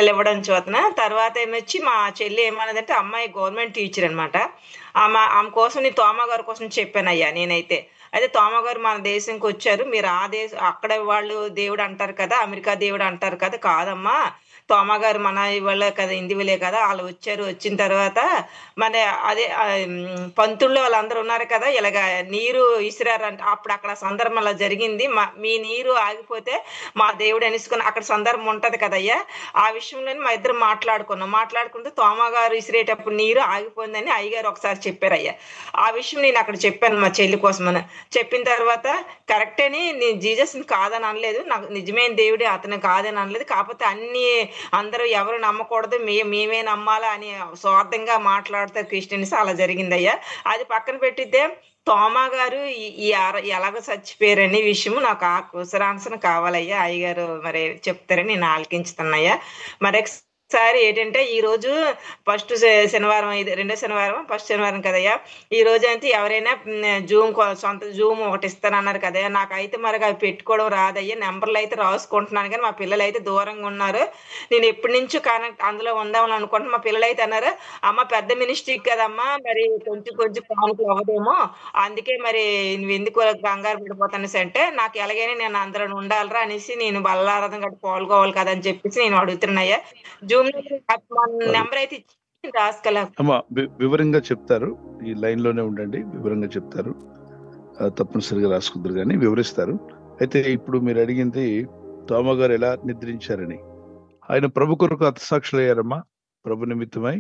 ఇవ్వడం చూతన. తర్వాత ఏమొచ్చి మా చెల్లి ఏమన్నదంటే, అమ్మాయి గవర్నమెంట్ టీచర్ అనమాట. ఆమె కోసం నేను తోమ గారి కోసం చెప్పానయ్యా నేనైతే. అయితే తోమ గారు మన దేశంకొచ్చారు. మీరు అక్కడ వాళ్ళు దేవుడు అంటారు కదా! అమెరికా దేవుడు అంటారు కదా! కాదమ్మా! తోమ గారు మన వాళ్ళే కదా! హిందువులే కదా! ఆళ్ళు వచ్చారు. వచ్చిన తర్వాత మన అదే పంతుల్లో వాళ్ళందరూ ఉన్నారు కదా! ఇలాగ నీరు ఇసిరారంట. అప్పుడు అక్కడ సందర్భం అలా జరిగింది. మీ నీరు ఆగిపోతే మా దేవుడు అనేసుకొని అక్కడ సందర్భం ఉంటది కదయ్యా! ఆ విషయంలోనే మా ఇద్దరం మాట్లాడుకున్నాం. మాట్లాడుకుంటే తోమ గారు ఇసిరేటప్పుడు నీరు ఆగిపోయిందని అయ్యగారు ఒకసారి చెప్పారయ్యా. ఆ విషయం నేనక్కడ చెప్పాను మా చెల్లి కోసమని. చెప్పిన తర్వాత కరెక్టేని నేను జీసస్‌ని కాదని అనలేదు. నాకు నిజమైన దేవుడే అతను కాదని అనలేదు. కాపోతే అందరూ ఎవరు నమ్మకూడదు. మేమే నమ్మాలా అని స్వార్థంగా మాట్లాడతారు క్రిస్టియన్స్ అలా జరిగిందయ్యా. అది పక్కన పెట్టితే తోమా గారు ఈ ఈ అర ఎలాగ చచ్చిపోయారనే విషయం నాకు ఆ కుశలాన్సర్ కావాలయ్యా. అయ్యగారు మరి చెప్తారని నేను ఆలకించుతున్నయ్యా. మరొకసారి ఏంటంటే ఈరోజు ఫస్ట్ శనివారం ఇది రెండో శనివారం, ఫస్ట్ శనివారం కదయ్యా! ఈ రోజైతే ఎవరైనా సొంత జూమ్ ఒకటి ఇస్తానన్నారు కదయ్యా! నాకైతే మరి అవి పెట్టుకోవడం రాదయ్యా. నంబర్‌లయితే రాసుకుంటున్నాను గానీ, మా పిల్లలైతే దూరంగా ఉన్నారు. నేను ఎప్పటినుంచో అందులో ఉందామని అనుకుంటున్నా. మా పిల్లలైతే అన్నారు, "అమ్మ పెద్ద మినిస్ట్రీకి కదమ్మా! మరి కొంచెం కొంచెం కానుకలు అవ్వదేమో! అందుకే మరి నువ్వెందుకు కంగారు పడిపోతానేసంటే, నాకు ఎలాగైనా నేను అందులో ఉండాలిరా అనేసి నేను బల్లారాధన గట్ట పాల్గొవాలి కదా! అని చెప్పేసి నేను అడుగుతున్నానయ్యా. జూమ్‌లో మన సరే. నంబర్ అయితే ఇచ్చి రాసుకెళ్ళ అమ్మా వివరంగా చెప్తారు. ఈ లైన్‌లోనే ఉండండి. వివరంగా చెప్తారు. తప్పనిసరిగా రాసుకుందురు గాని వివరిస్తారు. అయితే ఇప్పుడు మీరడిగింది తోమ గారు ఎలా నిద్రించారని. ఆయన ప్రభు కొరకు హతసాక్షులయ్యారమ్మా. ప్రభు నిమిత్తమై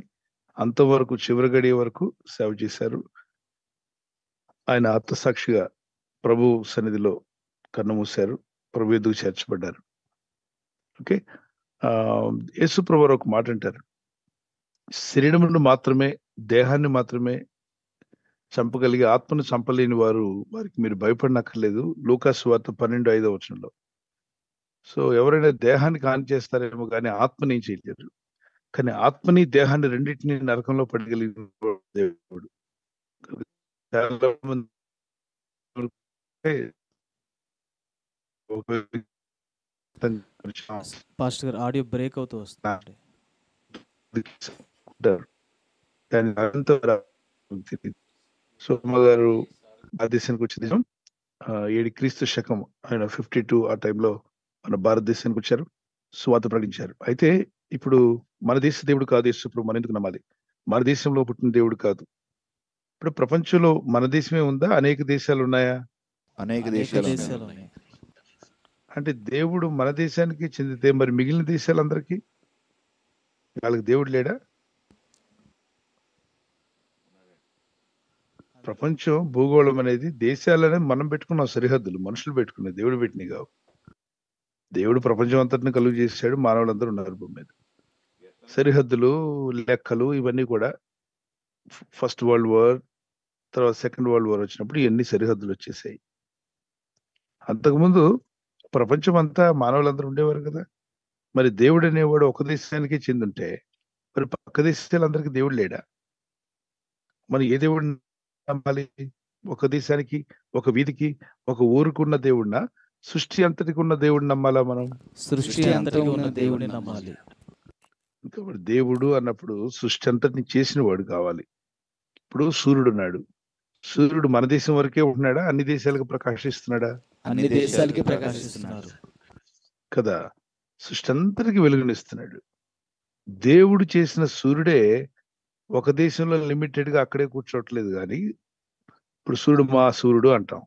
అంతవరకు చివరి గడియ వరకు సేవ చేశారు. ఆయన హతసాక్షిగా ప్రభు సన్నిధిలో కన్నుమూశారు. ప్రభు ఎదుగు చేర్చబడ్డారు. ఓకే. యేసు ప్రభువారు ఒక మాట అంటారు. శరీరమును మాత్రమే, దేహాన్ని మాత్రమే చంపగలిగే ఆత్మను చంపలేని వారికి మీరు భయపడనక్కర్లేదు. లూకా సువార్త 12:5 వచనంలో. సో ఎవరైనా దేహానికి హాని చేస్తారేమో గానీ ఆత్మని ఏం చేయలేరు. కానీ ఆత్మని, దేహాన్ని రెండిటిని నరకంలో పడగలిగిన దేవుడు. చాలా మంది పాస్టర్ గారు ఆడియో బ్రేక్ అవుతూ వస్తుందండి. కానీ అదంతా సోమ గారు భారతదేశానికి వచ్చిన 7 క్రీస్తు శకం ఆయన 52 ఆ టైంలో మన భారతదేశానికి వచ్చారు. సువార్త ప్రకటించారు. అయితే ఇప్పుడు మన దేశ దేవుడు కాదు యేసుప్రభు. మనం ఎందుకు నమ్మాలి? మన దేశంలో పుట్టిన దేవుడు కాదు. ఇప్పుడు ప్రపంచంలో మన దేశమే ఉందా? అనేక దేశాలు ఉన్నాయా? అనేక దేశాలు ఉన్నాయి. అంటే దేవుడు మన దేశానికి చెందితే మరి మిగిలిన దేశాలందరికీ వాళ్ళకి దేవుడు లేడా? ప్రపంచం భూగోళం అనేది దేశాలనే మనం పెట్టుకున్న సరిహద్దులు, మనుషులు పెట్టుకునే, దేవుడు పెట్టినవి కావు. దేవుడు ప్రపంచం అంతటిని కలుగు చేశాడు. మానవులందరూ ఉన్నారు భూమి మీద. సరిహద్దులు, లెక్కలు ఇవన్నీ కూడా ఫస్ట్ వరల్డ్ వార్, తర్వాత సెకండ్ వరల్డ్ వార్ వచ్చినప్పుడు ఇవన్నీ సరిహద్దులు వచ్చేసాయి. అంతకుముందు ప్రపంచం అంతా మానవులందరూ ఉండేవారు కదా. మరి దేవుడు అనేవాడు ఒక దేశానికి చెందుంటే మరి పక్క దేశాలందరికీ దేవుడు లేడా? మరి ఏ దేవుడిని నమ్మాలి? ఒక దేశానికి, ఒక వీధికి, ఒక ఊరుకున్న దేవుడినా, సృష్టి అంతటికి ఉన్న దేవుడిని నమ్మాలా మనం? సృష్టి అంతటికి ఉన్న దేవుడిని నమ్మాలి. కాబట్టి దేవుడు అన్నప్పుడు సృష్టి అంతటిని చేసిన వాడు కావాలి. ఇప్పుడు సూర్యుడు ఉన్నాడు. సూర్యుడు మన దేశం వరకే ఉంటున్నాడా? అన్ని దేశాలకు ప్రకాశిస్తున్నాడా? అన్ని దేశాలకి ప్రకాశిస్తున్నారు కదా. సృష్టి అంతటికి వెలుగునిస్తున్నాడు. దేవుడు చేసిన సూర్యుడే ఒక దేశంలో లిమిటెడ్ గా అక్కడే కూర్చోట్లేదు కానీ ఇప్పుడు సూర్యుడు మా సూర్యుడు అంటాం.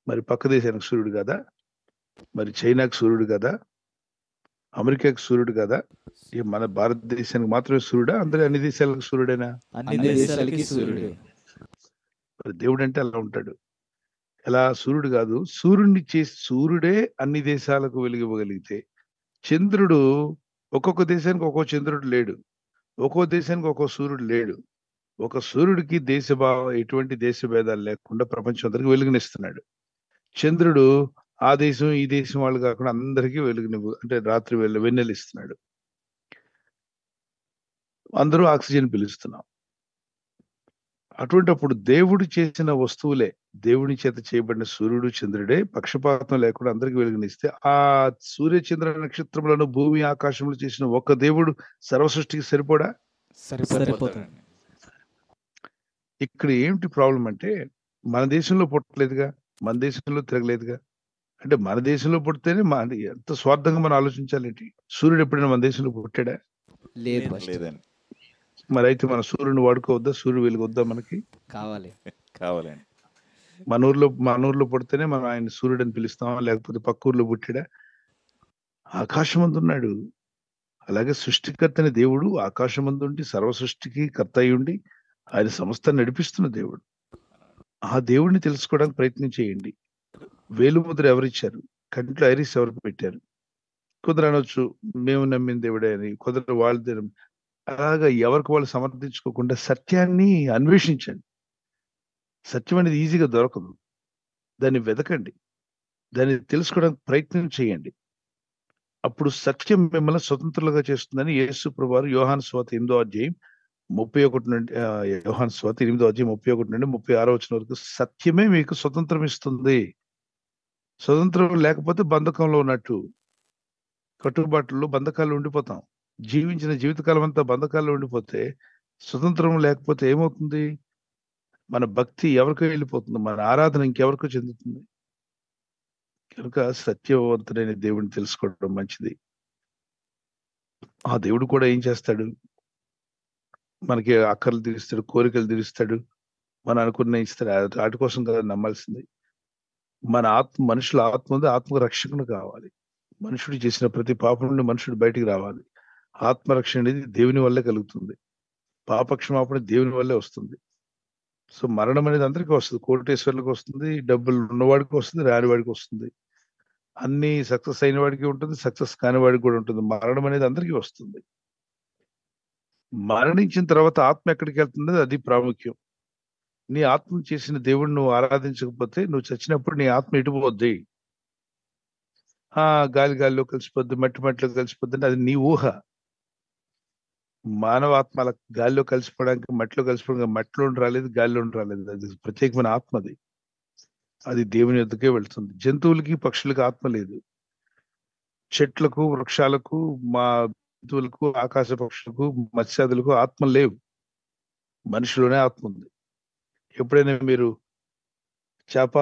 మరి పక్క దేశానికి సూర్యుడు కదా? మరి చైనాకు సూర్యుడు కదా? అమెరికాకు సూర్యుడు కదా? మన భారతదేశానికి మాత్రమే సూర్యుడా? అన్ని దేశాలకు సూర్యుడేనా? అన్ని దేశాలకి సూర్యుడే. మరి దేవుడు అంటే అలా ఉంటాడు. ఎలా సూర్యుడు కాదు, సూర్యుడిని చేసి సూర్యుడే అన్ని దేశాలకు వెలిగివ్వగలిగితే, చంద్రుడు ఒక్కొక్క దేశానికి ఒక్కో చంద్రుడు లేడు, ఒక్కో దేశానికి ఒక్కో సూర్యుడు లేడు. ఒక సూర్యుడికి ఎటువంటి దేశ భేదాలు లేకుండా ప్రపంచం అందరికి వెలుగునిస్తున్నాడు. చంద్రుడు ఆ దేశం ఈ దేశం వాళ్ళు కాకుండా అందరికీ అంటే రాత్రి వెన్నెలిస్తున్నాడు. అందరూ ఆక్సిజన్ పీలుస్తున్నాం. అటువంటప్పుడు దేవుడు చేసిన వస్తువులే, దేవుని చేత చేయబడిన సూర్యుడు చంద్రుడే పక్షపాతం లేకుండా అందరికి వెలుగునిస్తే, ఆ సూర్య చంద్ర నక్షత్రములను భూమి ఆకాశంలో చేసిన ఒక్క దేవుడు సర్వసృష్టికి సరిపోడా? సరిపోతుంది. ఇక్కడ ఏమిటి ప్రాబ్లం అంటే, మన దేశంలో పుట్టలేదుగా, మన దేశంలో తిరగలేదుగా. అంటే మన దేశంలో పుడితేనే ఎంత స్వార్థంగా మనం ఆలోచించాలేంటి? సూర్యుడు ఎప్పుడైనా మన దేశంలో పుట్టాడా? లేదు పాస్టర్. లేదండి. మరి అయితే మన సూర్యుని వాడుకోవద్దా? సూర్యుడు వెలుగొద్దా మనకి? కావాలి. కావాలండి. మన ఊర్లో పుడితేనే మనం ఆయన సూర్యుడు అని పిలుస్తామా? లేకపోతే పక్క ఊర్లో పుట్టాడా? ఆకాశమందున్నాడు. అలాగే సృష్టికర్తని దేవుడు ఆకాశమందుండి సర్వ సృష్టికి కర్త అయి ఉండి ఆయన సంస్థను నడిపిస్తున్న దేవుడు. ఆ దేవుడిని తెలుసుకోవడానికి ప్రయత్నం చేయండి. వేలుముద్ర ఎవరిచ్చారు? కంట్లో ఐరిస్ ఎవరు పెట్టారు? కొందరు అనొచ్చు మేము నమ్మిన దేవుడే అని, కొందరు వాళ్ళు అలాగా ఎవరికి వాళ్ళు సమర్థించుకోకుండా సత్యాన్ని అన్వేషించండి. సత్యం అనేది ఈజీగా దొరకదు. దాన్ని వెతకండి, దాన్ని తెలుసుకోవడానికి ప్రయత్నం చేయండి. అప్పుడు సత్యం మిమ్మల్ని స్వతంత్రులుగా చేస్తుందని యేసు ప్రభువారు యోహాను సువార్త 8వ అధ్యాయం 31 నుండి యోహాను సువార్త 8వ అధ్యాయం 31 నుండి 36 వచనం వరకు సత్యమే మీకు స్వతంత్రం ఇస్తుంది. స్వతంత్రం లేకపోతే బంధకంలో ఉన్నట్టు, కట్టుబాట్లలో బంధకాల్లో ఉండిపోతాం. జీవించిన జీవితకాలం అంతా బంధకాల్లో ఉండిపోతే, స్వతంత్రం లేకపోతే ఏమవుతుంది? మన భక్తి ఎవరికో వెళ్ళిపోతుంది, మన ఆరాధన ఇంకెవరికో చెందుతుంది. కనుక సత్యవంతుడైన దేవుడిని తెలుసుకోవడం మంచిది. ఆ దేవుడు కూడా ఏం చేస్తాడు? మనకి అక్కర్లు తీరుస్తాడు, కోరికలు తీరుస్తాడు, మనం అనుకున్న ఇస్తాడు. వాటి కోసం కదా నమ్మాల్సింది. మన మనుషుల ఆత్మ ఉంది, ఆత్మకు రక్షకుడు కావాలి. మనుషుడు చేసిన ప్రతి పాపం నుండి మనుషుడు బయటికి రావాలి. ఆత్మరక్షణ అనేది దేవుని వల్లే కలుగుతుంది. పాపక్షమాపణ దేవుని వల్లే వస్తుంది. సో మరణం అనేది అందరికీ వస్తుంది. కోటేశ్వర్లకు వస్తుంది, డబ్బులు ఉన్నవాడికి వస్తుంది, రానివాడికి వస్తుంది. అన్ని సక్సెస్ అయిన వాడికి ఉంటుంది, సక్సెస్ కాని వాడికి కూడా ఉంటుంది. మరణం అనేది అందరికీ వస్తుంది. మరణించిన తర్వాత ఆత్మ ఎక్కడికి వెళ్తుంది? అది ప్రాముఖ్యం. నీ ఆత్మ చేసిన దేవుడిని నువ్వు ఆరాధించకపోతే, నువ్వు చచ్చినప్పుడు నీ ఆత్మ ఎటుపోద్ది? గాలిలో కలిసిపోద్ది, మట్టిలో కలిసిపోద్ది అంటే అది నీ ఊహ. మానవ ఆత్మ అలా గాలిలో కలిసిపోవడానికి, మట్టిలో కలిసిపోవడానికి మట్టిలో రాలేదు, గాలిలో రాలేదు. అది ప్రత్యేకమైన ఆత్మది. అది దేవుని యొద్దకే వెళ్తుంది. జంతువులకి పక్షులకి ఆత్మ లేదు. చెట్లకు, వృక్షాలకు, మా జంతువులకు, ఆకాశ పక్షులకు, మత్స్యాదులకు ఆత్మ లేవు. మనిషిలోనే ఆత్మ ఉంది. ఎప్పుడైనా మీరు చేప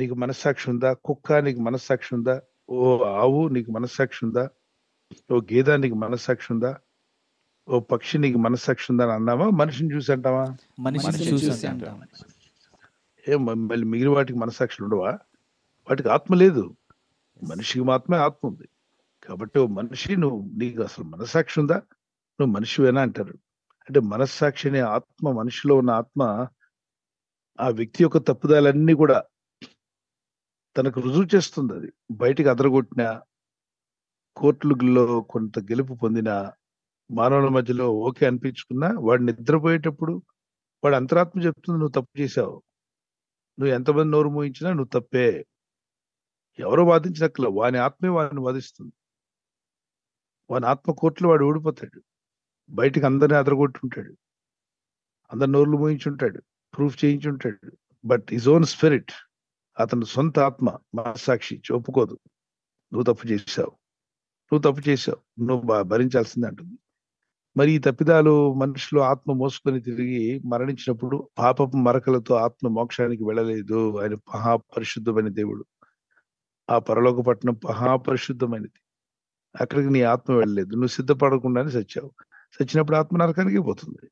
నీకు మనస్సాక్షి ఉందా? కుక్క నీకు మనస్సాక్షి ఉందా? ఓ ఆవు నీకు మనస్సాక్షి ఉందా? ఓ గేదె నీకు మనస్సాక్షి ఉందా? ఓ పక్షి నీకు మనస్సాక్షి ఉందా అని అన్నామా? మనిషిని చూసి అంటావా? మనిషిని చూసి అంటాం. మళ్ళీ మిగిలిన వాటికి మనస్సాక్షులు ఉండవా? వాటికి ఆత్మ లేదు. మనిషికి మాత్రమే ఆత్మ ఉంది. కాబట్టి ఓ మనిషి, నీకు అసలు మనస్సాక్షి ఉందా? నువ్వు మనిషివేనా అంటారు. అంటే మనస్సాక్షి అనే ఆత్మ, మనిషిలో ఉన్న ఆత్మ ఆ వ్యక్తి యొక్క తప్పుదాలన్నీ కూడా తనకు రుజువు చేస్తుంది. అది బయటికి అదరగొట్టిన, కోర్టులలో కొంత గెలుపు పొందిన, మానవుల మధ్యలో ఓకే అనిపించుకున్నా, వాడు నిద్రపోయేటప్పుడు వాడు అంతరాత్మ చెప్తుంది నువ్వు తప్పు చేశావు. నువ్వు ఎంతమంది నోరు మోయించినా నువ్వు తప్పే. ఎవరో వాదించినట్ల వాని ఆత్మే వాడిని వాదిస్తుంది. వాని ఆత్మ కోర్టులో వాడు ఓడిపోతాడు. బయటికి అందరినీ అదరగొట్టుంటాడు, అందరి నోర్లు మోయించుంటాడు, ప్రూఫ్ చేయించుంటాడు. బట్ హిజ్ ఓన్ స్పిరిట్, అతని సొంత ఆత్మ మనస్సాక్షి ఒప్పుకోదు. నువ్వు తప్పు చేశావు, నువ్వు భరించాల్సిందే అంటుంది. మరి ఈ తప్పిదాలు మనుషులు ఆత్మ మోసుకొని తిరిగి మరణించినప్పుడు పాపపు మరకలతో ఆత్మ మోక్షానికి వెళ్ళలేదు. ఆయన మహాపరిశుద్ధమైన దేవుడు. ఆ పరలోక పట్టణం మహాపరిశుద్ధమైనది. అక్కడికి నీ ఆత్మ వెళ్ళలేదు. నువ్వు సిద్ధపడకుండానే చచ్చావు. చచ్చినప్పుడు ఆత్మ నరకానికి పోతుంది.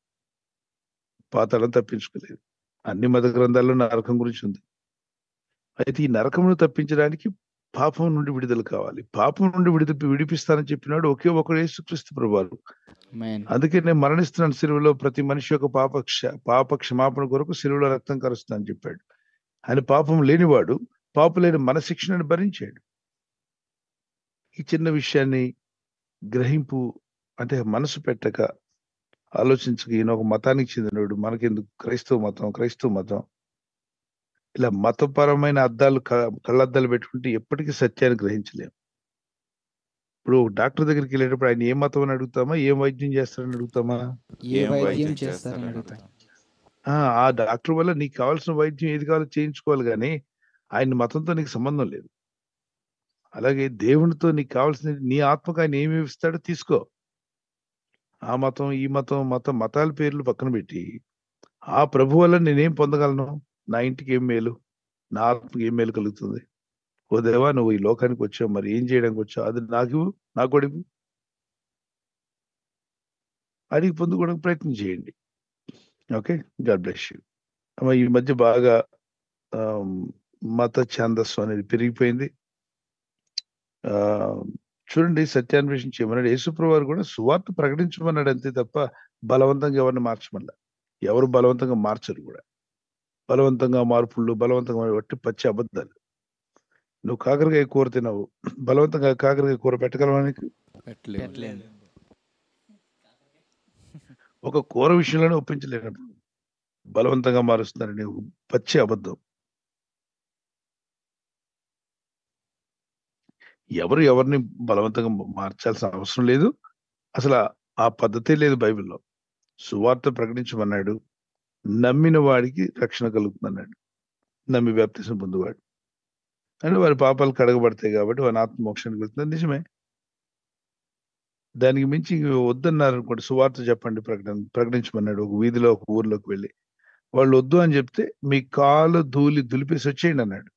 పాతాళం తప్పించుకోలేదు. అన్ని మత గ్రంథాల్లో నరకం గురించి ఉంది. అయితే ఈ నరకమును తప్పించడానికి పాపం నుండి విడుదల కావాలి. పాపం నుండి విడిపిస్తానని చెప్పినాడు ఒకే ఒకడు యేసుక్రీస్తు ప్రభువారు. అందుకే నేను మరణిస్తున్నాను సిలువలో, ప్రతి మనిషి యొక్క పాప క్షమాపణ కొరకు సిలువలో రక్తం కరుస్తానని చెప్పాడు. ఆయన పాపం లేనివాడు పాప లేని మన శిక్షణను భరించాడు. ఈ చిన్న విషయాన్ని గ్రహింపు అంటే మనసు పెట్టక, ఆలోచించక, ఈయన ఒక మతానికి చెందినవాడు, మనకెందుకు క్రైస్తవ మతం ఇలా మతపరమైన కళ్ళద్దాలు పెట్టుకుంటే ఎప్పటికీ సత్యాన్ని గ్రహించలేము. ఇప్పుడు డాక్టర్ దగ్గరికి వెళ్ళేటప్పుడు ఆయన ఏ మతం అని అడుగుతామా, ఏం వైద్యం చేస్తారని అడుగుతామా? ఆ డాక్టర్ వల్ల నీకు కావాల్సిన వైద్యం ఏది కావాలో చేయించుకోవాలి, కానీ ఆయన మతంతో నీకు సంబంధం లేదు. అలాగే దేవునితో నీకు కావాల్సిన నీ ఆత్మకు ఆయన ఏమి ఇస్తాడో తీసుకో. ఆ మతం ఈ మతాల పేర్లు పక్కన పెట్టి ఆ ప్రభు వల్ల నేనేం పొందగలను, నా ఇంటికి ఏం మేలు, నా ఆత్మకి ఏం మేలు కలుగుతుంది, ఓ దేవా నువ్వు ఈ లోకానికి వచ్చావు, మరి ఏం చేయడానికి వచ్చావు, అది నాకు కూడా ఇవ్వు. అడిగి పొందుకోవడానికి ప్రయత్నం చేయండి. Okay, God bless you. ఈ మధ్య బాగా మత ఛాందస్సు అనేది పెరిగిపోయింది. చూడండి, సత్యాన్వేషణ చేయమన్నాడు. యేసుప్రభు వారు కూడా సువార్త ప్రకటించమన్నాడు అంతే తప్ప బలవంతంగా ఎవరిని మార్చమల్లా. ఎవరు బలవంతంగా మార్చరు కూడా. బలవంతంగా మార్పులు, బలవంతంగా వట్టి పచ్చి అబద్ధాలు. నువ్వు కాకరకాయ కూర తినవు, బలవంతంగా కాకరకాయ కూర పెట్టగలవా నీకు? పెట్టలేదు. ఒక కూర విషయంలోనే ఒప్పించలేనప్పుడు బలవంతంగా మారుస్తున్నారు, నీవు పచ్చి అబద్ధం. ఎవరు ఎవరిని బలవంతంగా మార్చాల్సిన అవసరం లేదు. అసలు ఆ పద్ధతే లేదు బైబిల్లో. సువార్త ప్రకటించమన్నాడు, నమ్మిన వాడికి రక్షణ కలుగుతుందన్నాడు. నమ్మి బాప్తిసం పొందువాడు అంటే వారి పాపాలు కడగబడతాయి కాబట్టి వారి ఆత్మ మోక్షానికి వెళ్తుంది. నిజమే. దానికి మించి వద్దన్నారు అనుకోండి, సువార్త చెప్పండి, ప్రకటించమన్నాడు. ఒక వీధిలో ఒక ఊర్లోకి వెళ్ళి వాళ్ళు వద్దు అని చెప్తే మీ కాలు దులిపేసి వచ్చేయండి అన్నాడు.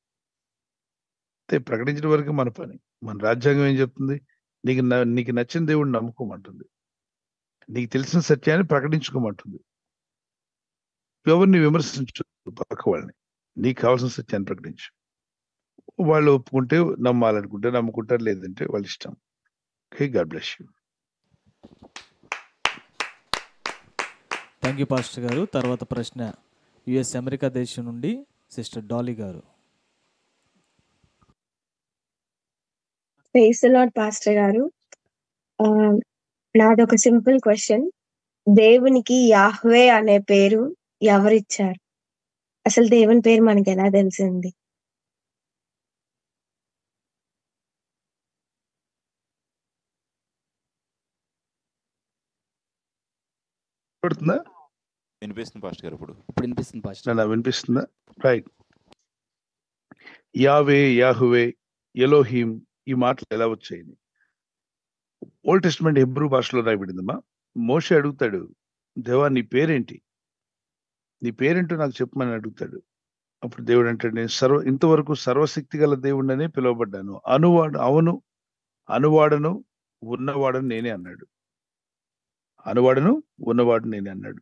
అయితే ప్రకటించడం వరకు మన పని. మన రాజ్యాంగం ఏం చెప్తుంది? నీకు నచ్చిన దేవుడిని నమ్ముకోమంటుంది, నీకు తెలిసిన సత్యాన్ని ప్రకటించుకోమంటుంది. ఎవరిని విమర్శించు, పక్క వాళ్ళని. నీకు కావాల్సిన సత్యాన్ని ప్రకటించు. వాళ్ళు ఒప్పుకుంటే నమ్మాలనుకుంటే నమ్ముకుంటారు, లేదంటే వాళ్ళ ఇష్టం. Okay, God bless you. Thank you pastor గారు. తర్వాత ప్రశ్న యుఎస్ అమెరికా దేశం నుండి సిస్టర్ డాలీ గారు. ప్రైజ్ ది లార్డ్ పాస్టర్ గారు. నాది ఒక సింపుల్ క్వశ్చన్. దేవునికి యాహ్వే అనే పేరు ఎవరిచ్చారు? అసలు దేవుని పేరు మనకి ఎలా తెలిసింది? వినిపిస్తుంది పాస్టర్ గారు. ఇప్పుడు వినిపిస్తుంది పాస్టర్. వినిపిస్తుందా? రైట్. యావే, యాహువే, ఎలోహిం, ఈ మాటలు ఎలా వచ్చాయి? ఓల్డ్ టెస్ట్మెంట్ హెబ్రూ భాషలో రాయబడిందమ్మా. మోషే అడుగుతాడు, దేవా నీ పేరేంటి, నీ పేరేంటో నాకు చెప్పమని అడుగుతాడు. అప్పుడు దేవుడు అంటాడు, నేను ఇంతవరకు సర్వశక్తి గల దేవుడినే పిలువబడ్డాను. అవును అనువాడను ఉన్నవాడను నేనే అన్నాడు. అనువాడను ఉన్నవాడు నేనే అన్నాడు.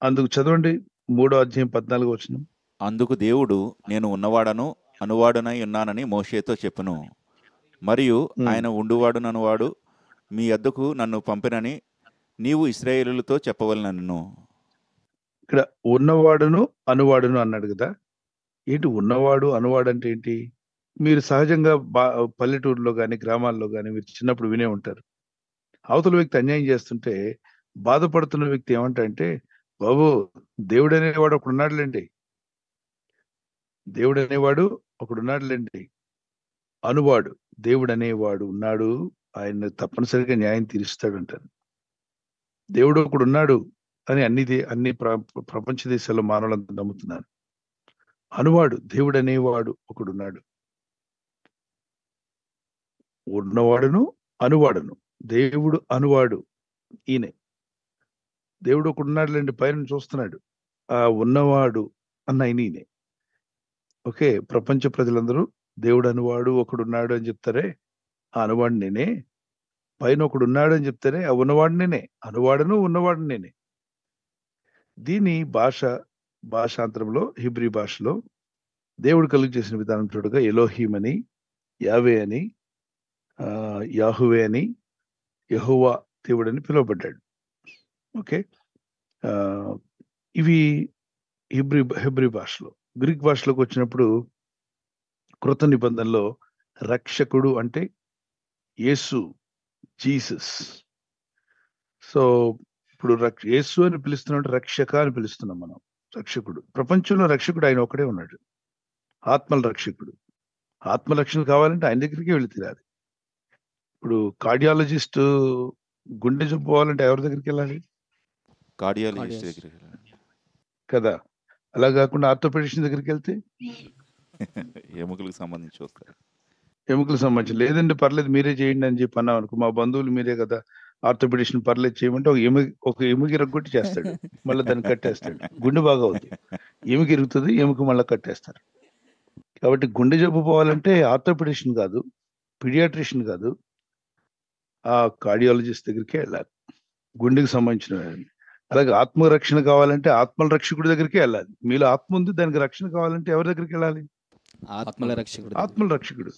అందుకు చదవండి 3వ అధ్యాయం 14వ వచనం. అందుకు దేవుడు, నేను ఉన్నవాడను అనువాడునై ఉన్నానని మోషేతో చెప్పును, మరియు ఆయన ఉండువాడుననువాడు మీ యొద్దకు నన్ను పంపినని నీవు ఇశ్రాయేలులతో చెప్పవలనను. ఇక్కడ ఉన్నవాడును అనువాడును అన్నాడు కదా. ఏంటి ఉన్నవాడు అనువాడు అంటే ఏంటి? మీరు సహజంగా పల్లెటూరులో కానీ గ్రామాల్లో కానీ మీరు చిన్నప్పుడు వినే ఉంటారు. అవతల వ్యక్తి అన్యాయం చేస్తుంటే బాధపడుతున్న వ్యక్తి ఏమంటే, బాబు దేవుడు అనేవాడు ఒకడున్నాడులేండి, దేవుడు అనేవాడు ఒకడున్నాడులేండి. అనువాడు, దేవుడు అనేవాడు ఉన్నాడు, ఆయన తప్పనిసరిగా న్యాయం తీరుస్తాడు అంటారు. దేవుడు ఒకడు ఉన్నాడు అని అన్ని ప్రపంచ దేశాల్లో మానవులంతా నమ్ముతున్నారు. అనువాడు, దేవుడు అనేవాడు ఒకడున్నాడు. ఉన్నవాడును అనువాడును, దేవుడు అనువాడు ఈయనే. దేవుడు ఒకడున్నాడులేండి, పైన చూస్తున్నాడు. ఆ ఉన్నవాడు అన్న ఈయనే. ఓకే, ప్రపంచ ప్రజలందరూ దేవుడు అనువాడు ఒకడున్నాడు అని చెప్తారే, ఆ అనువాడు నేనే. పైన ఒకడు ఉన్నాడు అని చెప్తారే, ఆ ఉన్నవాడు నేనే. అనువాడును ఉన్నవాడు నేనే. దీని భాషాంతరంలో హిబ్రీ భాషలో దేవుడు కలుగు చేసిన విధానం చూడగా ఎలోహీం అని, యావే అని, యాహువే అని, యెహోవా దేవుడు అని పిలువబడ్డాడు. ఓకే, ఇవి హిబ్రీ భాషలో. గ్రీక్ భాషలోకి వచ్చినప్పుడు కృత నిబంధనలో రక్షకుడు అంటే యేసు, జీసస్. సో ఇప్పుడు యేసు అని పిలుస్తున్నాం, రక్షక అని పిలుస్తున్నాం మనం. రక్షకుడు, ప్రపంచంలో రక్షకుడు ఆయన ఒకడే ఉన్నాడు, ఆత్మల రక్షకుడు. ఆత్మరక్షణ కావాలంటే ఆయన దగ్గరికి వెళ్ళి తీరాలి. ఇప్పుడు కార్డియాలజిస్ట్ గుండె జబ్బు పోవాలంటే ఎవరి దగ్గరికి వెళ్ళాలి? కార్డియాలజిస్ట్ దగ్గరికి వెళ్ళాలి. కదా. అలా కాకుండా ఆర్థోపెడిషన్ దగ్గరికి వెళ్తే ఎముకలకు సంబంధించి వస్తారు. ఎముకలకు సంబంధించి లేదండి పర్లేదు మీరే చేయండి అని చెప్పి అన్నాం అనుకో, మా బంధువులు మీరే కదా ఆర్థోపెడిషన్ పర్లేదు చేయమంటే ఒక ఎముక ఇరగొట్టి చేస్తాడు, మళ్ళీ దాన్ని కట్టేస్తాడు. గుండె బాగా అవుతుంది, ఎముక ఇరుగుతుంది, ఎముక మళ్ళీ కట్టేస్తారు. కాబట్టి గుండె జబ్బు పోవాలంటే ఆర్థోపెడిషన్ కాదు, పిడియాట్రిషియన్ కాదు, ఆ కార్డియాలజిస్ట్ దగ్గరికే వెళ్ళాలి, గుండెకి సంబంధించిన. అలాగే ఆత్మరక్షణ కావాలంటే ఆత్మల రక్షకుడి దగ్గరికే వెళ్ళాలి. మీలో ఆత్మ ఉంది, దానికి రక్షణ కావాలంటే ఎవరి దగ్గరికి వెళ్ళాలి? ఆత్మల రక్షకుడు. ఆత్మల రక్షకుడు.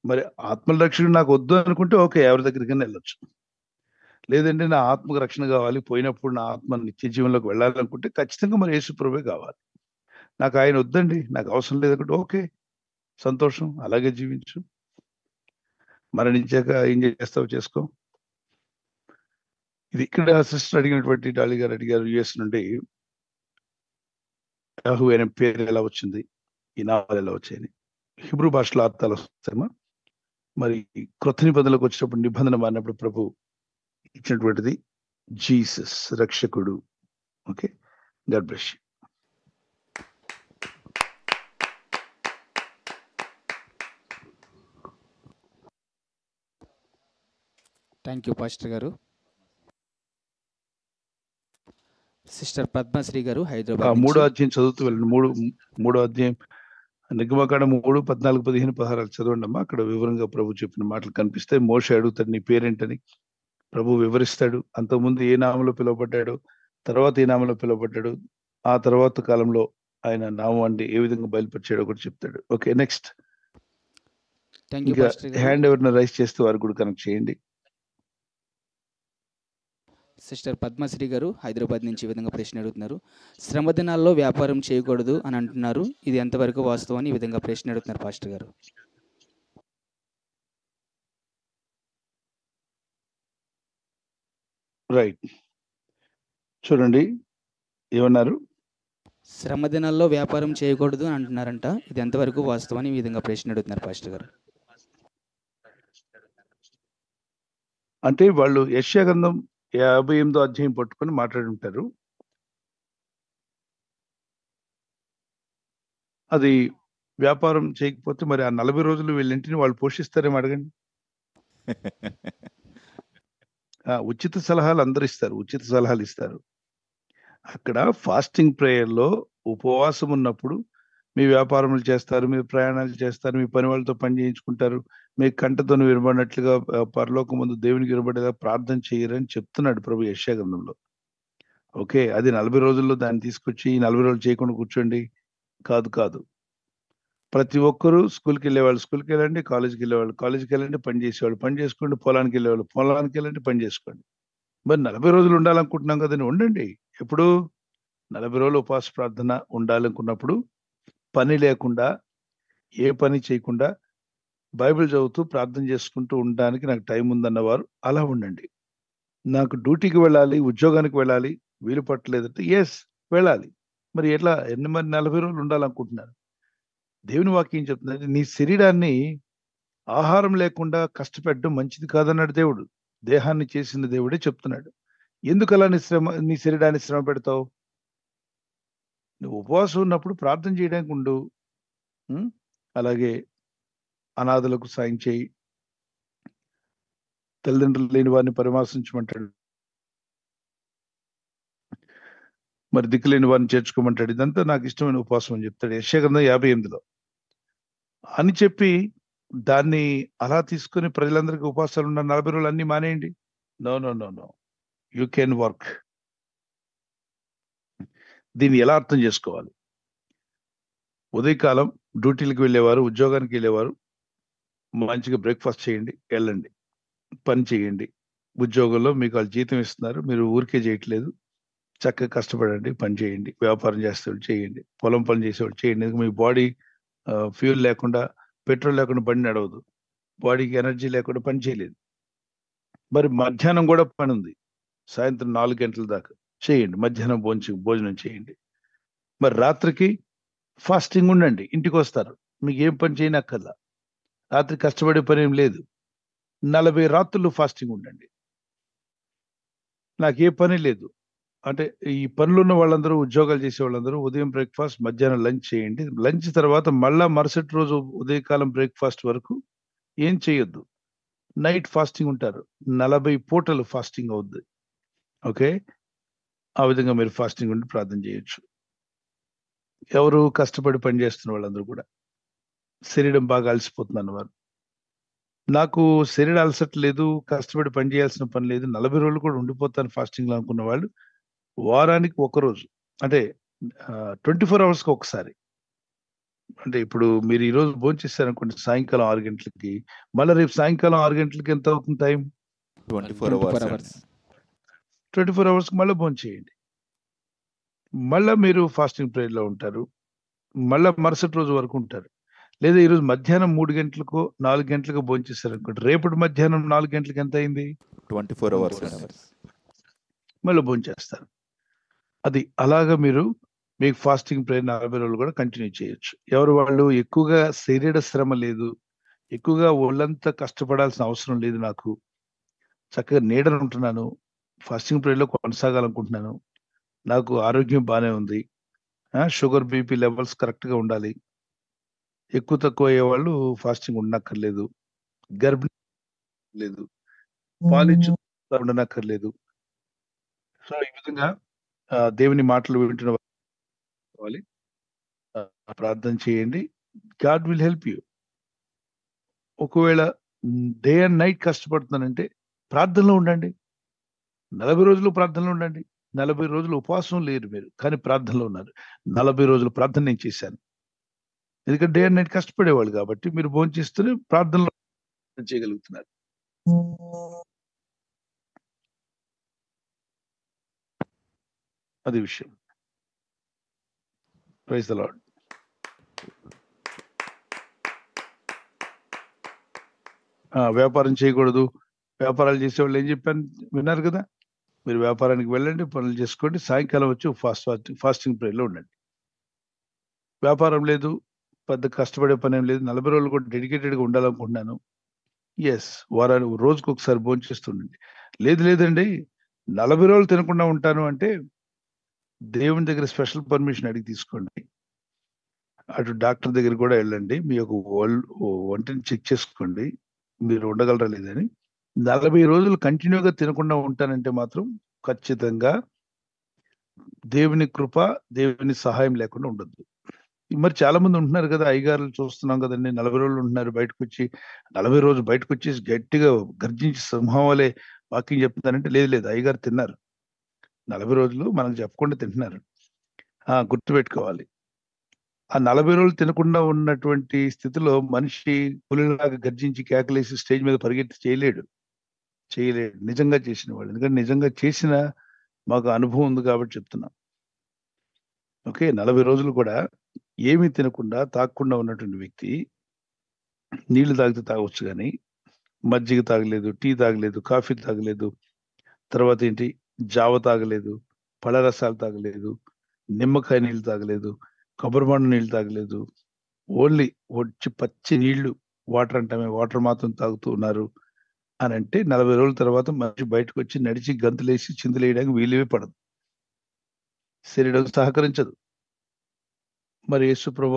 మరి ఆత్మల రక్షకుడు నాకు వద్దు అనుకుంటే ఓకే, ఎవరి దగ్గరికైనా వెళ్ళొచ్చు. లేదంటే నా ఆత్మకు రక్షణ కావాలి, పోయినప్పుడు నా ఆత్మ నిత్య జీవనంలోకి వెళ్ళాలనుకుంటే ఖచ్చితంగా మరి యేసు ప్రభువే కావాలి. నాకు ఆయన వద్దండి, నాకు అవసరం లేదనుకుంటే ఓకే, సంతోషం, అలాగే జీవించు. మరణించాక ఏం చేస్తావు చేసుకో. ఇది ఇక్కడ సిస్టర్ అడిగినటువంటి డాలి గారు అడిగారు యుఎస్ నుండి, యాహూ అనే పేరు ఎలా వచ్చింది, ఈ నామాలు ఎలా వచ్చాయని. హిబ్రూ భాషలో అర్థాలు వస్తాయమ్మా. మరి క్రొత్త నిబంధనలకు వచ్చినప్పుడు నిబంధన మారినప్పుడు ప్రభు ఇచ్చినటువంటిది జీసస్ రక్షకుడు. Okay, God bless you. Thank you pastor గారు. సిస్టర్ పద్మశ్రీ గారు హైదరాబాద్ మూడో అధ్యాయం చదువుతూ వెళ్ళండి. మూడో అధ్యాయం నిర్గమకాండం 3, 14, 15, 16 చదవండి అమ్మా. అక్కడ వివరంగా ప్రభు చెప్పిన మాటలు కనిపిస్తాయి. మోషే అడుగుతాడు నీ పేరేంటని, ప్రభు వివరిస్తాడు. అంతకుముందు ఏ నామంలో పిలువబడ్డాడు, తర్వాత ఏ నామంలో పిలువబడ్డాడు, ఆ తర్వాత కాలంలో ఆయన నామం అంటే ఏ విధంగా బయలుపరిచాడో కూడా చెప్తాడు. Okay, next. ఇంకా హ్యాండ్ ఎవరిని రైస్ చేస్తే వారికి కూడా కనెక్ట్ చేయండి. సిస్టర్ పద్మశ్రీ గారు హైదరాబాద్ నుంచి ఈ విధంగా ప్రశ్న అడుగుతున్నారు. శ్రమ దినాల్లో వ్యాపారం చేయకూడదు అని అంటున్నారు, ఇది ఎంతవరకు వాస్తవం అని ఈ విధంగా ప్రశ్న అడుగుతున్నారు పాస్టర్ గారు. రైట్, చూడండి ఏమన్నారు. శ్రమ దినాల్లో వ్యాపారం చేయకూడదు అని అంటున్నారంట, ఇది ఎంతవరకు వాస్తవం అని ఈ విధంగా ప్రశ్న అడుగుతున్నారు పాస్టర్ గారు. అంటే వాళ్ళు యెషయా గ్రంథం 58వ అధ్యాయం పట్టుకొని మాట్లాడి ఉంటారు. అది వ్యాపారం చేయకపోతే మరి ఆ 40 రోజులు వీళ్ళింటిని వాళ్ళు పోషిస్తారేమో అడగండి. ఉచిత సలహాలు అందరు ఇస్తారు, ఉచిత సలహాలు ఇస్తారు. అక్కడ ఫాస్టింగ్ ప్రేయర్లో ఉపవాసం ఉన్నప్పుడు మీ వ్యాపారములు చేస్తారు, మీరు ప్రయాణాలు చేస్తారు, మీ పని వాళ్ళతో పని చేయించుకుంటారు, మీ కంటతో వినబడినట్లుగా పరలోకం ముందు దేవునికి వినబడేలా ప్రార్థన చేయరని చెప్తున్నాడు ప్రభు యెషయా గ్రంథంలో. ఓకే, అది 40 రోజుల్లో దాన్ని తీసుకొచ్చి 40 రోజులు చేయకుండా కూర్చోండి కాదు. ప్రతి ఒక్కరూ స్కూల్కి వెళ్ళేవాళ్ళు స్కూల్కి వెళ్ళండి, కాలేజీకి వెళ్ళేవాళ్ళు కాలేజీకి వెళ్ళండి, పని చేసేవాళ్ళు పని చేసుకోండి, పొలానికి వెళ్ళేవాళ్ళు పొలానికి వెళ్ళండి, పని చేసుకోండి. మరి 40 రోజులు ఉండాలనుకుంటున్నాం కదండి, ఉండండి. ఎప్పుడు 40 రోజులు ఉపవాస ప్రార్థన ఉండాలనుకున్నప్పుడు పని లేకుండా, ఏ పని చేయకుండా బైబిల్ చదువుతూ ప్రార్థన చేసుకుంటూ ఉండడానికి నాకు టైం ఉందన్నవారు అలా ఉండండి. నాకు డ్యూటీకి వెళ్ళాలి, ఉద్యోగానికి వెళ్ళాలి, వీలు పట్టలేదంటే ఎస్ వెళ్ళాలి. మరి ఎట్లా మరి 40 రోజులు ఉండాలనుకుంటున్నారు. దేవుని వాక్యం చెప్తుంది, నీ శరీరాన్ని ఆహారం లేకుండా కష్టపెట్టడం మంచిది కాదన్నాడు దేవుడు. దేహాన్ని చేసిన దేవుడే చెప్తున్నాడు. ఎందుకు అలా నీ శరీరాన్ని శ్రమ పెడతావు? నువ్వు ఉపవాసం ఉన్నప్పుడు ప్రార్థన చేయడానికి ఉండు. అలాగే అనాథలకు సాయం చేయి, తల్లిదండ్రులు లేని వారిని పరామర్శించమంటాడు, మరి దిక్కులేని వారిని చేర్చుకోమంటాడు. ఇదంతా నాకు ఇష్టమైన ఉపవాసం అని చెప్తాడు యెషయా గ్రంథం 58లో అని చెప్పి దాన్ని అలా తీసుకుని ప్రజలందరికీ ఉపవాసాలు ఉన్న 40 రోజులు అన్ని మానేయండి. No, you can work. దీన్ని ఎలా అర్థం చేసుకోవాలి? ఉదయకాలం డ్యూటీలకు వెళ్ళేవారు, ఉద్యోగానికి వెళ్ళేవారు మంచిగా బ్రేక్ఫాస్ట్ చేయండి, వెళ్ళండి, పని చేయండి. ఉద్యోగంలో మీకు వాళ్ళు జీతం ఇస్తున్నారు, మీరు ఊరికే చేయట్లేదు, చక్కగా కష్టపడండి, పని చేయండి. వ్యాపారం చేసేవాళ్ళు చేయండి, పొలం పని చేసేవాళ్ళు చేయండి. మీ బాడీ ఫ్యూల్ లేకుండా, పెట్రోల్ లేకుండా బండి నడవదు, బాడీకి ఎనర్జీ లేకుండా పని చేయలేదు. మరి మధ్యాహ్నం కూడా పని ఉంది, సాయంత్రం 4 గంటల దాకా చేయండి, మధ్యాహ్నం భోజనం చేయండి. మరి రాత్రికి ఫాస్టింగ్ ఉండండి. ఇంటికి వస్తారు, మీకు ఏం పని చేయనక్కర్లా, రాత్రి కష్టపడే పని ఏం లేదు. 40 రాత్రులు ఫాస్టింగ్ ఉండండి. నాకు ఏ పని లేదు, అంటే ఈ పనులు ఉన్న వాళ్ళందరూ, ఉద్యోగాలు చేసే వాళ్ళందరూ ఉదయం బ్రేక్ఫాస్ట్, మధ్యాహ్నం లంచ్ చేయండి. లంచ్ తర్వాత మళ్ళా మరుసటి రోజు ఉదయకాలం బ్రేక్ఫాస్ట్ వరకు ఏం చేయొద్దు. నైట్ ఫాస్టింగ్ ఉంటారు. 40 పూటలు ఫాస్టింగ్ అవుద్ది. ఓకే, ఆ విధంగా మీరు ఫాస్టింగ్ ఉండి ప్రార్థన చేయొచ్చు. ఎవరు కష్టపడి పని చేస్తున్న వాళ్ళందరూ కూడా, శరీరం బాగా అలసిపోతుంది అన్నవారు, నాకు శరీరం అలసట్లేదు, కష్టపడి పని చేయాల్సిన పని లేదు, 40 రోజులు కూడా ఉండిపోతాను ఫాస్టింగ్ లో అనుకున్న వాళ్ళు వారానికి ఒక రోజు, అంటే 24 అవర్స్కి ఒకసారి, అంటే ఇప్పుడు మీరు ఈ రోజు భోజనం చేశారనుకోండి సాయంకాలం 6 గంటలకి, మళ్ళీ రేపు సాయంకాలం 6 గంటలకి ఎంత అవుతుంది టైం? 24 24 అవర్స్ అవర్స్ 24 అవర్స్కి మళ్ళీ భోజనం చేయండి. మళ్ళీ మీరు ఫాస్టింగ్ ప్రేయర్ లో ఉంటారు. మళ్ళీ మరుసటి రోజు వరకు ఉంటారు. లేదా ఈరోజు మధ్యాహ్నం 3 గంటలకు 4 గంటలకు భోజనం చేశారనుకోండి, రేపటి మధ్యాహ్నం 4 గంటలకు ఎంత అయింది? 24 అవర్స్ 24 అవర్స్ మళ్ళీ భోజనం చేస్తారు. అది అలాగా మీరు మీకు ఫాస్టింగ్ ప్రేయర్ 40 రోజులు కూడా కంటిన్యూ చేయొచ్చు. ఎవరు వాళ్ళు ఎక్కువగా శరీర శ్రమ లేదు, ఎక్కువగా ఒళ్ళంతా కష్టపడాల్సిన అవసరం లేదు, నాకు చక్కగా నీడను ఉంటున్నాను, ఫాస్టింగ్ ప్రేయర్ లో కొనసాగాలనుకుంటున్నాను, నాకు ఆరోగ్యం బాగానే ఉంది, షుగర్ బీపీ లెవెల్స్ కరెక్ట్ గా ఉండాలి, ఎక్కువ తక్కువ అయ్యే వాళ్ళు ఫాస్టింగ్ ఉండనక్కర్లేదు, గర్భిణీ లేదు, పాలిచ్చు ఉండనక్కర్లేదు. సో ఈ విధంగా దేవుని మాటలు వింటున్న వారు కావాలి. ప్రార్థన చేయండి, గాడ్ విల్ హెల్ప్ యూ. ఒకవేళ డే అండ్ నైట్ కష్టపడుతున్నానంటే ప్రార్థనలో ఉండండి. 40 రోజులు ప్రార్థనలో ఉండండి. 40 రోజులు ఉపవాసం లేరు మీరు, కానీ ప్రార్థనలో ఉన్నారు. 40 రోజులు ప్రార్థన నేను చేశాను, ఎందుకంటే డే అండ్ నైట్ కష్టపడేవాళ్ళు కాబట్టి మీరు భోజనం చేస్తూనే ప్రార్థనలో చేయగలుగుతున్నారు. అది విషయం. Praise the lord. వ్యాపారం చేయకూడదు, వ్యాపారాలు చేసేవాళ్ళు ఏం చెప్పాను విన్నారు కదా, మీరు వ్యాపారానికి వెళ్ళండి, పనులు చేసుకోండి, సాయంకాలం వచ్చి ఫాస్టింగ్ ప్రేయర్లో ఉండండి. వ్యాపారం లేదు, పెద్ద కష్టపడే పని ఏం లేదు, 40 రోజులు కూడా డెడికేటెడ్గా ఉండాలనుకుంటున్నాను, ఎస్, వారానికి రోజుకు ఒకసారి భోజనం చేస్తుండండి. లేదండి 40 రోజులు తినకుండా ఉంటాను అంటే దేవుని దగ్గర స్పెషల్ పర్మిషన్ అడిగి తీసుకోండి. అటు డాక్టర్ దగ్గర కూడా వెళ్ళండి, మీ యొక్క ఒంటిని చెక్ చేసుకోండి, మీరు ఉండగలరా లేదని. 40 రోజులు కంటిన్యూగా తినకుండా ఉంటానంటే మాత్రం ఖచ్చితంగా దేవుని కృప, దేవుని సహాయం లేకుండా ఉండద్దు. మరి చాలా మంది ఉంటున్నారు కదా, అయ్యగారులు చూస్తున్నాం కదండి, 40 రోజులు ఉంటున్నారు, బయటకు వచ్చి 40 రోజులు బయటకు వచ్చేసి గట్టిగా గర్జించి సింహం వలె వాక్యం చెప్తున్నారంటే, లేదు అయ్యగారు తిన్నారు, 40 రోజులు మనకు చెప్పకుండా తింటున్నారు. గుర్తుపెట్టుకోవాలి, ఆ 40 రోజులు తినకుండా ఉన్నటువంటి స్థితిలో మనిషి పులిలాగా గర్జించి కేకలేసి స్టేజ్ మీద పరిగెత్తి చేయలేడు. నిజంగా చేసిన వాళ్ళు, ఎందుకంటే నిజంగా చేసిన మాకు అనుభవం ఉంది కాబట్టి చెప్తున్నాం. ఓకే, 40 రోజులు కూడా ఏమీ తినకుండా తాగకుండా ఉన్నటువంటి వ్యక్తి నీళ్లు తాగితే తాగొచ్చు, కానీ మజ్జిగ తాగలేదు, టీ తాగలేదు, కాఫీ తాగలేదు, తర్వాత ఏంటి జావ తాగలేదు, పళ్ళ రసాలు తాగలేదు, నిమ్మకాయ నీళ్ళు తాగలేదు, కొబ్బరిబండ నీళ్ళు తాగలేదు, ఓన్లీ వచ్చి పచ్చి నీళ్లు, వాటర్ అంటామే, వాటర్ మాత్రం తాగుతూ ఉన్నారు అని అంటే 40 రోజుల తర్వాత మనిషి బయటకు వచ్చి నడిచి గంతులేసి చిందులేయడానికి వీలువే పడదు, శరీరం సహకరించదు. మరి యేసుప్రభు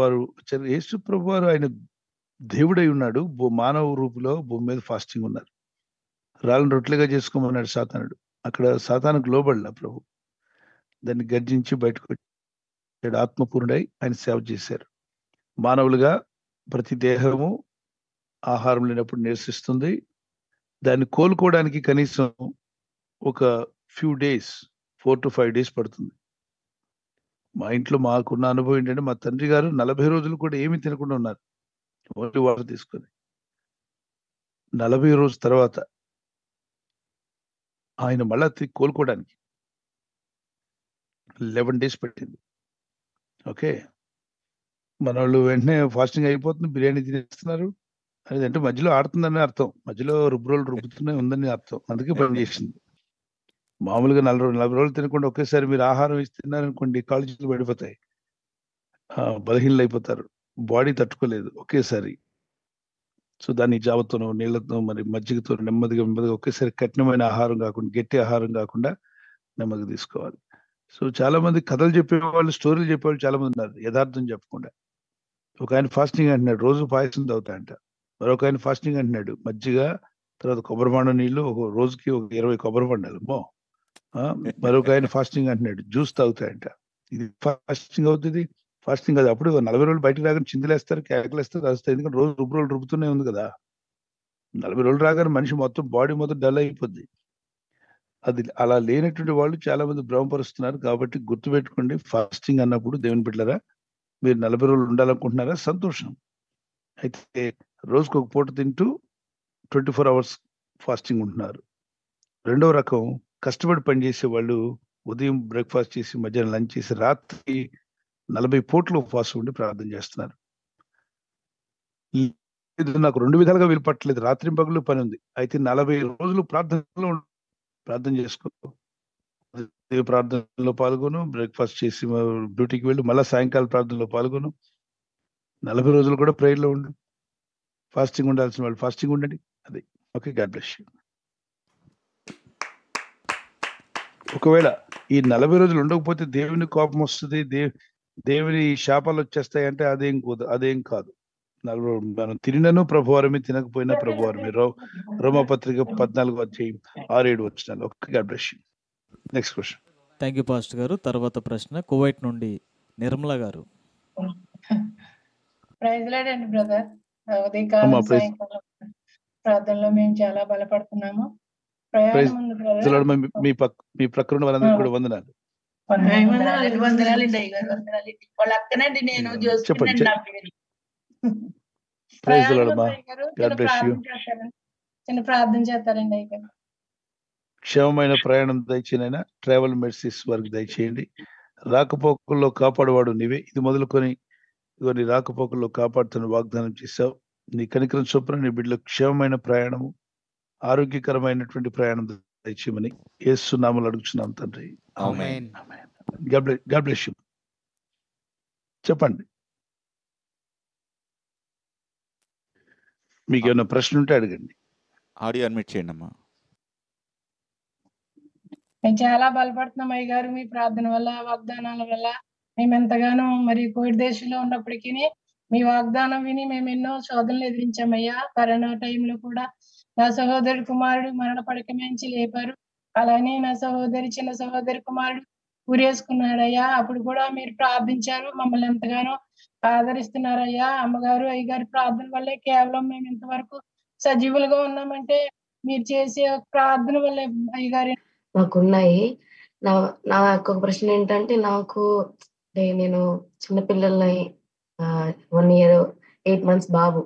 వారు ఆయన దేవుడై ఉన్నాడు, మానవ రూపులో భూమి మీద ఫాస్టింగ్ ఉన్నారు, రాళ్ళను రొట్టెలుగా చేసుకోమన్నాడు సాతానుడు, అక్కడ సాతానుకు లోబడలా ప్రభు, దాన్ని గర్జించి బయటకు వచ్చాడు, ఆత్మపూర్ణుడై ఆయన సేవ చేశారు. మానవులుగా ప్రతి దేహము ఆహారం లేనప్పుడు నిరసిస్తుంది, దాన్ని కోలుకోవడానికి కనీసం ఒక ఫ్యూ డేస్, 4 to 5 days పడుతుంది. మా ఇంట్లో మాకున్న అనుభవం ఏంటంటే, మా తండ్రి గారు 40 రోజులు కూడా ఏమీ తినకుండా ఉన్నారు, ఓన్లీ వాటర్ తీసుకొని. 40 రోజుల తర్వాత ఆయన మళ్ళా కోలుకోవడానికి 11 days పట్టింది. ఓకే, మన వాళ్ళు వెంటనే ఫాస్టింగ్ అయిపోతుంది, బిర్యానీ తినేస్తున్నారు అనేది, అంటే మధ్యలో ఆడుతుందని అర్థం, మధ్యలో రుబ్బుతూనే ఉందని అర్థం, అందుకే పని చేసింది. మామూలుగా 40 రోజులు తినకుండా ఒకేసారి మీరు ఆహారం ఇచ్చి తిన్నారనుకోండి, కాళ్ళు చేతులు పడిపోతాయి, బలహీనలు అయిపోతారు, బాడీ తట్టుకోలేదు ఒకేసారి. సో దాన్ని జావతోనో, నీళ్లతో, మరి మజ్జిగతో నెమ్మదిగా ఒకేసారి కఠినమైన ఆహారం కాకుండా, గట్టి ఆహారం కాకుండా నెమ్మదిగా తీసుకోవాలి. సో చాలా మంది కథలు చెప్పేవాళ్ళు, స్టోరీలు చెప్పేవాళ్ళు చాలా మంది ఉన్నారు, యథార్థం చెప్పకుండా. ఒక ఆయన ఫాస్టింగ్ అంటున్నాడు, రోజు పాయసం తాగుతా అంట. మరొక ఆయన ఫాస్టింగ్ అంటున్నాడు, మజ్జిగ తర్వాత కొబ్బరి బొండం నీళ్లు ఒక రోజుకి ఒక 20 కొబ్బరి బొండాలు. మరొక ఆయన ఫాస్టింగ్ అంటున్నాడు, జ్యూస్ తాగుతాయంట. ఇది ఫాస్టింగ్ అవుతుంది? ఫాస్టింగ్ కాదు. అప్పుడు 40 రోజులు బయటకు రాగానే చిందులేస్తారు, కేకలేస్తారు, రాస్తారు. ఎందుకంటే రోజు రోజులు రుబ్బుతూనే ఉంది కదా. 40 రోజులు రాగానే మనిషి మొత్తం బాడీ మొత్తం డల్ అయిపోద్ది. అది అలా లేనటువంటి వాళ్ళు చాలా మంది భ్రమపరుస్తున్నారు. కాబట్టి గుర్తుపెట్టుకోండి, ఫాస్టింగ్ అన్నప్పుడు దేవుని బిడ్డలారా, మీరు 40 రోజులు ఉండాలనుకుంటున్నారా? సంతోషం. అయితే రోజుకు ఒక పూట తింటూ 24 అవర్స్ ఫాస్టింగ్ ఉంటున్నారు. రెండవ రకం, కష్టపడి పనిచేసే వాళ్ళు ఉదయం బ్రేక్ఫాస్ట్ చేసి, మధ్యాహ్నం లంచ్ చేసి, రాత్రి 40 పూటలు ఉపవాసం ఉండి ప్రార్థన చేస్తున్నారు. ఇది నాకు 2 విధాలుగా వీలు పట్టలేదు. రాత్రి పగలు పని ఉంది. అయితే 40 రోజులు ప్రార్థన చేసుకో, ప్రార్థనలో పాల్గొను, బ్రేక్ఫాస్ట్ చేసి డ్యూటీకి వెళ్ళి మళ్ళీ సాయంకాలం ప్రార్థనలో పాల్గొను. 40 రోజులు కూడా ప్రేయర్లో ఉండు. ఫాస్టింగ్ ఉండాల్సిన వాళ్ళు ఫాస్టింగ్ ఉండండి. అది ఓకే. God bless you. ఒకవేళ ఈ 40 రోజులు ఉండకపోతే దేవుని కోపం వస్తుంది, దేవుని శాపాలు వచ్చేస్తాయి అంటే అదేం కాదు. మనం తినను ప్రభువారమే, తినకపోయినా ప్రభువారమే. రోమపత్రిక 14:6-7 వచనాలు. Okay. God bless you. Next question. Thank you pastor గారు. తర్వాత ప్రశ్న కువైట్ నుండి నిర్మల గారు. ప్రైజ్ లార్డ్ అండి బ్రదర్. ఉదయకాలం సాయంకాలం ప్రార్థనలో మేము చాలా బలపడుతున్నాము. ప్రయాణం ఉంది బ్రదర్. మీ ప్రక్కన వాళ్ళందరికీ కూడా వందనాలు. వాళ్ళ అక్కనండి, నేను చెప్పండి. చిన్న ప్రార్థన చేస్తారండి అయ్యారు. క్షేమమైన ప్రయాణం దయచేనైనా ట్రావెల్ మెర్సీస్ వారికి దయచేయండి. రాకపోకల్లో కాపాడువాడు నీవే. ఇది మొదలుకొని నీ రాకపోకల్లో కాపాడుతున్న వాగ్దానం చేశావు. నీ కనికరం చొప్పున నీ బిడ్డలు క్షేమమైన ప్రయాణము, ఆరోగ్యకరమైనటువంటి ప్రయాణం దయచేయమని యేసు నామములో అడుగుచున్నాం తండ్రి. ఆమేన్. God bless you. చెప్పండి, మీకు ఏమైనా ప్రశ్న ఉంటే అడగండి. ఆడియో అడ్మిట్ చేయండి అమ్మా. మేము చాలా బలపడుతున్నాం అయ్య గారు, మీ ప్రార్థన వల్ల, వాగ్దానాల వల్ల. మేము ఎంతగానో మరి కోవిడ్ దేశంలో ఉన్నప్పటికీ మీ వాగ్దానం విని మేము ఎన్నో శోధనలు ఎదిరించామయ్యా. కరోనా టైంలో కూడా నా సహోదరి కుమారుడు మరణ పడక నుంచి లేపారు. అలానే నా చిన్న సహోదరి కుమారుడు ఊరేసుకున్నాడయ్యా. అప్పుడు కూడా మీరు ప్రార్థించారు, మమ్మల్ని ఎంతగానో ఆదరిస్తున్నారయ్యా. అమ్మగారు అయ్యగారి ప్రార్థన వల్లే కేవలం మేము ఇంతవరకు సజీవులుగా ఉన్నామంటే మీరు చేసే ప్రార్థన వల్లే అయ్యగారి. నాకున్నాయి. నాకు ఒక ప్రశ్న ఏంటంటే, నేను చిన్నపిల్లల్ని 1 year 8 months బాబు.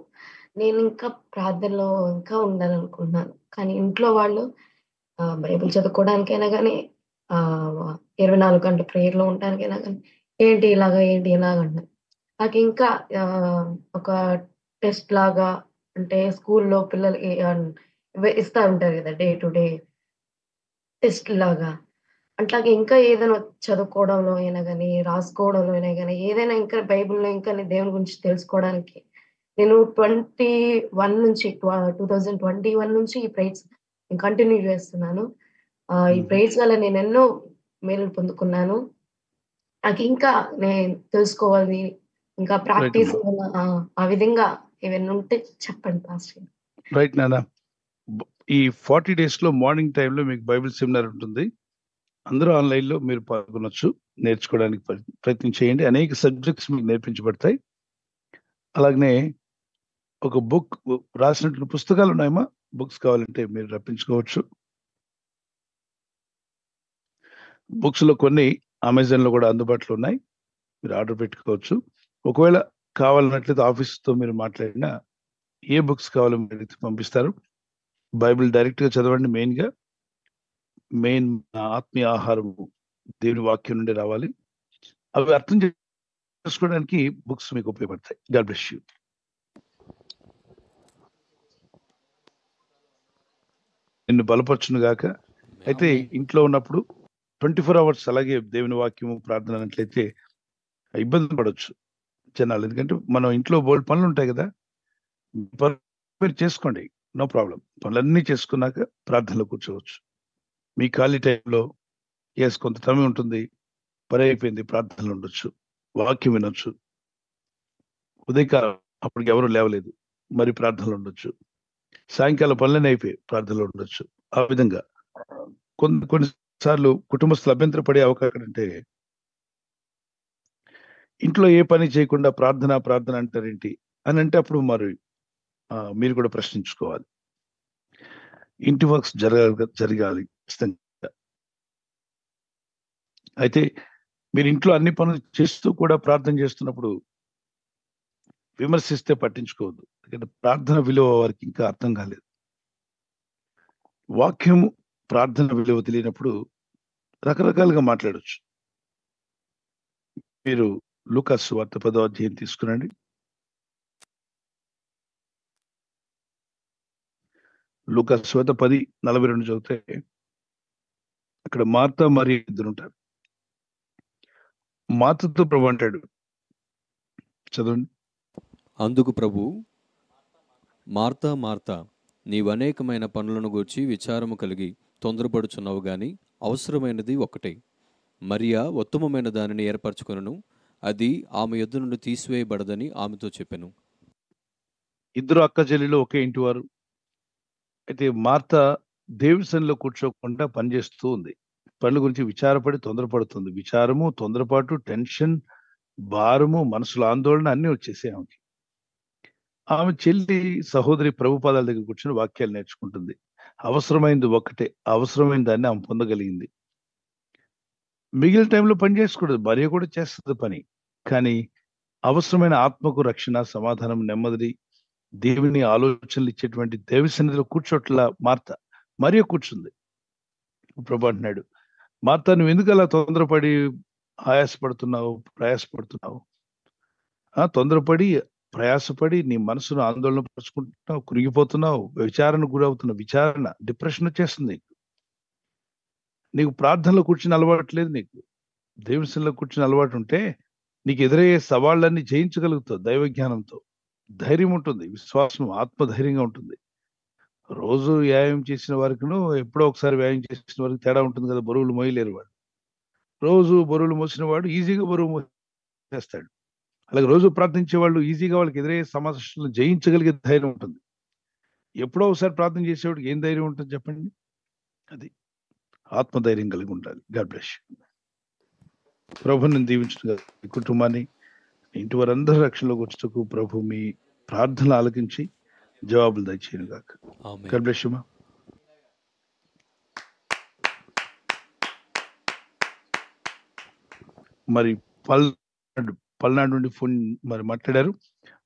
నేను ఇంకా ప్రార్థనలో ఇంకా ఉండాలనుకుంటున్నాను. కానీ ఇంట్లో వాళ్ళు బైబిల్ చదువుకోవడానికైనా కానీ 24 గంటలు ప్రేయర్లో ఉండడానికైనా కానీ ఏంటి ఇలాగా అంటారు. నాకు ఇంకా ఒక టెస్ట్ లాగా, అంటే స్కూల్లో పిల్లలకి ఇస్తా ఉంటారు కదా, డే టు డే టెస్ట్ లాగా. అట్లాగే ఇంకా ఏదైనా చదువుకోవడంలో అయినా కానీ, రాసుకోవడంలో అయినా కానీ, ఏదైనా ఇంకా బైబిల్లో ఇంకా దేవుని గురించి తెలుసుకోవడానికి నేను 2021 నుంచి ఈ ప్రేయర్స్ కంటిన్యూ చేస్తున్నాను. ఈ ప్రేయర్స్ వల్ల నేను ఎన్నో మేలు పొందుకున్నాను. నాకు ఇంకా నేను తెలుసుకోవాలి, ఇంకా ప్రాక్టీస్ ఆ విధంగా ఏమైనా ఉంటే చెప్పండి పాస్టర్. రైట్ నాన్న. ఈ 40 days లో మార్నింగ్ టైంలో మీకు బైబిల్ సెమినార్ ఉంటుంది. అందరూ ఆన్లైన్లో మీరు పాల్గొనొచ్చు. నేర్చుకోవడానికి ప్రయత్నం చేయండి. అనేక సబ్జెక్ట్స్ మీకు నేర్పించబడతాయి. అలాగనే ఒక బుక్ రాసినటువంటి పుస్తకాలు ఉన్నాయమ్మా. బుక్స్ కావాలంటే మీరు రప్పించుకోవచ్చు. బుక్స్ లో కొన్ని అమెజాన్ లో కూడా అందుబాటులో ఉన్నాయి, మీరు ఆర్డర్ పెట్టుకోవచ్చు. ఒకవేళ కావాలన్నట్లయితే ఆఫీస్తో మీరు మాట్లాడినా ఏ బుక్స్ కావాలో మీరు పంపిస్తారు. బైబిల్ డైరెక్ట్ గా చదవండి. మెయిన్ ఆత్మీయ ఆహారం దేవుని వాక్యం నుండి రావాలి. అవి అర్థం చేసుకోవడానికి బుక్స్ మీకు ఉపయోగపడతాయి. God bless you. నిన్ను బలపరచును గాక. అయితే ఇంట్లో ఉన్నప్పుడు 24 hours అలాగే దేవుని వాక్యము ప్రార్థన అన్నట్లయితే ఇబ్బంది పడవచ్చు జనాలు. ఎందుకంటే మనం ఇంట్లో బోల్డ్ పనులు ఉంటాయి కదా, మీరు చేసుకోండి, నో ప్రాబ్లం. పనులన్నీ చేసుకున్నాక ప్రార్థనలో కూర్చోవచ్చు. మీ ఖాళీ టైంలో కొంత సమయం ఉంటుంది, పని అయిపోయింది, ప్రార్థనలు ఉండొచ్చు, వాక్యం వినొచ్చు. ఉదయకాలం అప్పటికి ఎవరు లేవలేదు, మరి ప్రార్థనలు ఉండొచ్చు. సాయంకాలం పనులన్నీ అయిపోయి ప్రార్థనలు ఉండొచ్చు. ఆ విధంగా కొన్నిసార్లు కుటుంబస్తులు అభ్యంతరపడే అవకాశం అంటే, ఇంట్లో ఏ పని చేయకుండా ప్రార్థన అంటారేంటి అని అంటే, అప్పుడు మరి మీరు కూడా ప్రశ్నించుకోవాలి. ఇంటి వర్క్స్ జరగాలి ఖచ్చితంగా. అయితే మీరు ఇంట్లో అన్ని పనులు చేస్తూ కూడా ప్రార్థన చేస్తున్నప్పుడు విమర్శిస్తే పట్టించుకోవద్దు. ఎందుకంటే ప్రార్థన విలువ వారికి ఇంకా అర్థం కాలేదు. వాక్యము ప్రార్థన విలువ తెలియనప్పుడు రకరకాలుగా మాట్లాడొచ్చు. మీరు లూకాసు వార్త 10వ అధ్యాయం తీసుకురండి. లూకాసు వార్త 10:42 చదివితే అక్కడ మార్తా మరియు ఇద్దరు ఉంటారు. మార్తతో ప్రభు అంటాడు, చదవండి. అందుకు ప్రభు, మార్తా మార్తా, నీవు అనేకమైన పనులను గూర్చి విచారము కలిగి తొందరపడుచున్నావు గాని అవసరమైనది ఒకటే. మరియా ఉత్తమమైన దానిని ఏర్పరచుకొనును, అది ఆమె యొద్ద నుండి తీసివేయబడదని ఆమెతో చెప్పెను. ఇద్దరు అక్క చెల్లెలు ఒకే ఇంటి వారు. అయితే మార్త దేవుని సన్నిధిలో కూర్చోకుండా పనిచేస్తూ ఉంది. పనుల గురించి విచారపడి తొందరపడుతుంది. విచారము, తొందరపాటు, టెన్షన్, భారము, మనసులో ఆందోళన అన్నీ వచ్చేసాయి ఆమెకి. ఆమె చెల్లి సహోదరి ప్రభు పాదాల దగ్గర కూర్చొని వాక్యాలు నేర్చుకుంటుంది. అవసరమైంది ఒకటే, అవసరమైన దాన్ని ఆమె పొందగలిగింది. మిగిలిన టైంలో పని చేసుకోకూడదు, భార్య కూడా చేస్తుంది పని. కానీ అవసరమైన ఆత్మకు రక్షణ, సమాధానం, నెమ్మది, దేవుని ఆలోచనలు ఇచ్చేటువంటి దేవి సన్నిధిలో కూర్చోట్ల మార్త మరియ కూర్చుంది. ప్రభు అంటున్నాడు, మార్త నువ్వు ఎందుకు అలా తొందరపడి ప్రయాసపడుతున్నావు? తొందరపడి ప్రయాసపడి నీ మనసును ఆందోళన పరుచుకుంటున్నావు, కురిగిపోతున్నావు, విచారణకు గురవుతున్నావు. విచారణ, డిప్రెషన్ వచ్చేస్తుంది. నీకు ప్రార్థనలో కూర్చుని అలవాటు లేదు. నీకు దేవుని సన్నిధిలో కూర్చుని అలవాటు ఉంటే నీకు ఎదురయ్యే సవాళ్ళన్నీ జయించగలుగుతావు. దైవ జ్ఞానంతో ధైర్యం ఉంటుంది, విశ్వాసం, ఆత్మధైర్యంగా ఉంటుంది. రోజు వ్యాయామం చేసిన వారికిను ఎప్పుడో ఒకసారి వ్యాయామం చేసిన వారికి తేడా ఉంటుంది కదా. బరువులు మోయలేరు వాడు. రోజు బరువులు మోసిన వాడు ఈజీగా బరువు మోసేస్తాడు. అలాగే రోజు ప్రార్థించే వాళ్ళు ఈజీగా వాళ్ళకి ఎదురయ్యే సమస్యలను జయించగలిగే ధైర్యం ఉంటుంది. ఎప్పుడో ఒకసారి ప్రార్థన చేసేవాడికి ఏం ధైర్యం ఉంటుంది చెప్పండి? అది ఆత్మధైర్యం కలిగి ఉండాలి. God bless you. ప్రభుని దీవించుగా ఈ కుటుంబాన్ని, ఇంటి వారందరూ రక్షణలోకి వచ్చేందుకు ప్రభు మీ ప్రార్థనలు ఆలకించి జవాబులు దయచేయను గాక. God bless you. మరి పల్నాడు నుండి ఫోన్ మరి మాట్లాడారు.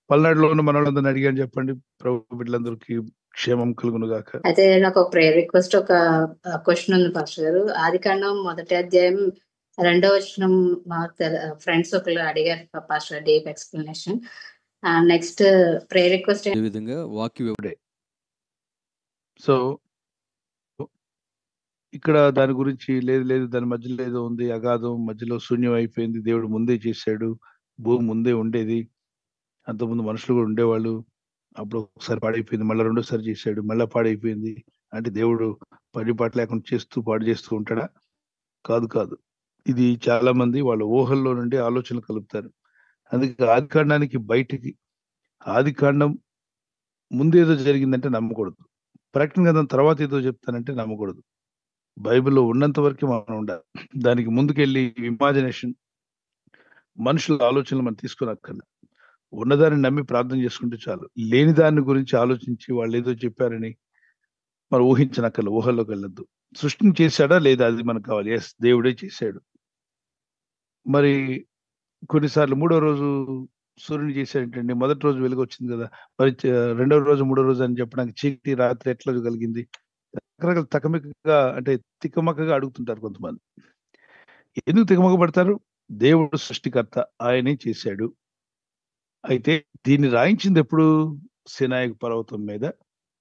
పల్నాడులో ఉన్న మనోళ్ళందరినీ అడిగాను, చెప్పండి. ప్రభు బిడ్డలందరికీ క్షేమం కలుగును గాక. అయితే నాకు ఒక ప్రేయర్ రిక్వెస్ట్, ఒక క్వశ్చన్ ఉంది పాస్టర్ గారు. ఆదికాండం 1వ అధ్యాయం 2వ వచనం మా ఫ్రెండ్స్ ఒకళ్ళు అడిగారు pastor, deep explanation. Next prayer request విధంగా వాక్య. సో ఇక్కడ దాని గురించి లేదు, దాని మధ్యలో ఏదో ఉంది, అగాధం మధ్యలో శూన్యం అయిపోయింది, దేవుడు ముందే చేశాడు, భూమి ముందే ఉండేది, అంతకుముందు మనుషులు కూడా ఉండేవాళ్ళు, అప్పుడు ఒకసారి పాడైపోయింది, మళ్ళీ రెండోసారి చేశాడు, మళ్ళీ పాడైపోయింది. అంటే దేవుడు పని పాట లేకుండా పాడు చేస్తూ ఉంటాడా? కాదు. ఇది చాలా మంది వాళ్ళ ఊహల్లో నుండి ఆలోచనలు కలుపుతారు. అందుకే ఆదికాండానికి బయటికి, ఆదికాండం ముందేదో జరిగిందంటే నమ్మకూడదు, ప్రకటన గ్రంథం తర్వాత ఏదో చెప్తానంటే నమ్మకూడదు. బైబిల్లో ఉన్నంత వరకు మనం ఉండాలి. దానికి ముందుకెళ్ళి ఇమాజినేషన్, మనుషుల ఆలోచనలు మనం తీసుకునక్కర్లేదు. ఉన్నదాన్ని నమ్మి ప్రార్థన చేసుకుంటే చాలు. లేని దాని గురించి ఆలోచించి వాళ్ళు ఏదో చెప్పారని మనం ఊహించనక్కర్లేదు, ఊహల్లోకి వెళ్ళొద్దు. సృష్టిని చేశాడా లేదా అది మనకు కావాలి. ఎస్, దేవుడే చేశాడు. మరి కొన్నిసార్లు 3వ రోజు సూర్యుని చేశాడంటండి, మొదటి రోజు వెలుగు వచ్చింది కదా, మరి 2వ రోజు 3వ రోజు అని చెప్పడానికి చీకటి రాత్రి ఎట్లా కలిగింది? రకరకాల తికమకగా అడుగుతుంటారు కొంతమంది. ఎందుకు తికమక పడతారు? దేవుడు సృష్టికర్త, ఆయనే చేశాడు. అయితే దీన్ని రాయించింది ఎప్పుడు? సినాయి పర్వతం మీద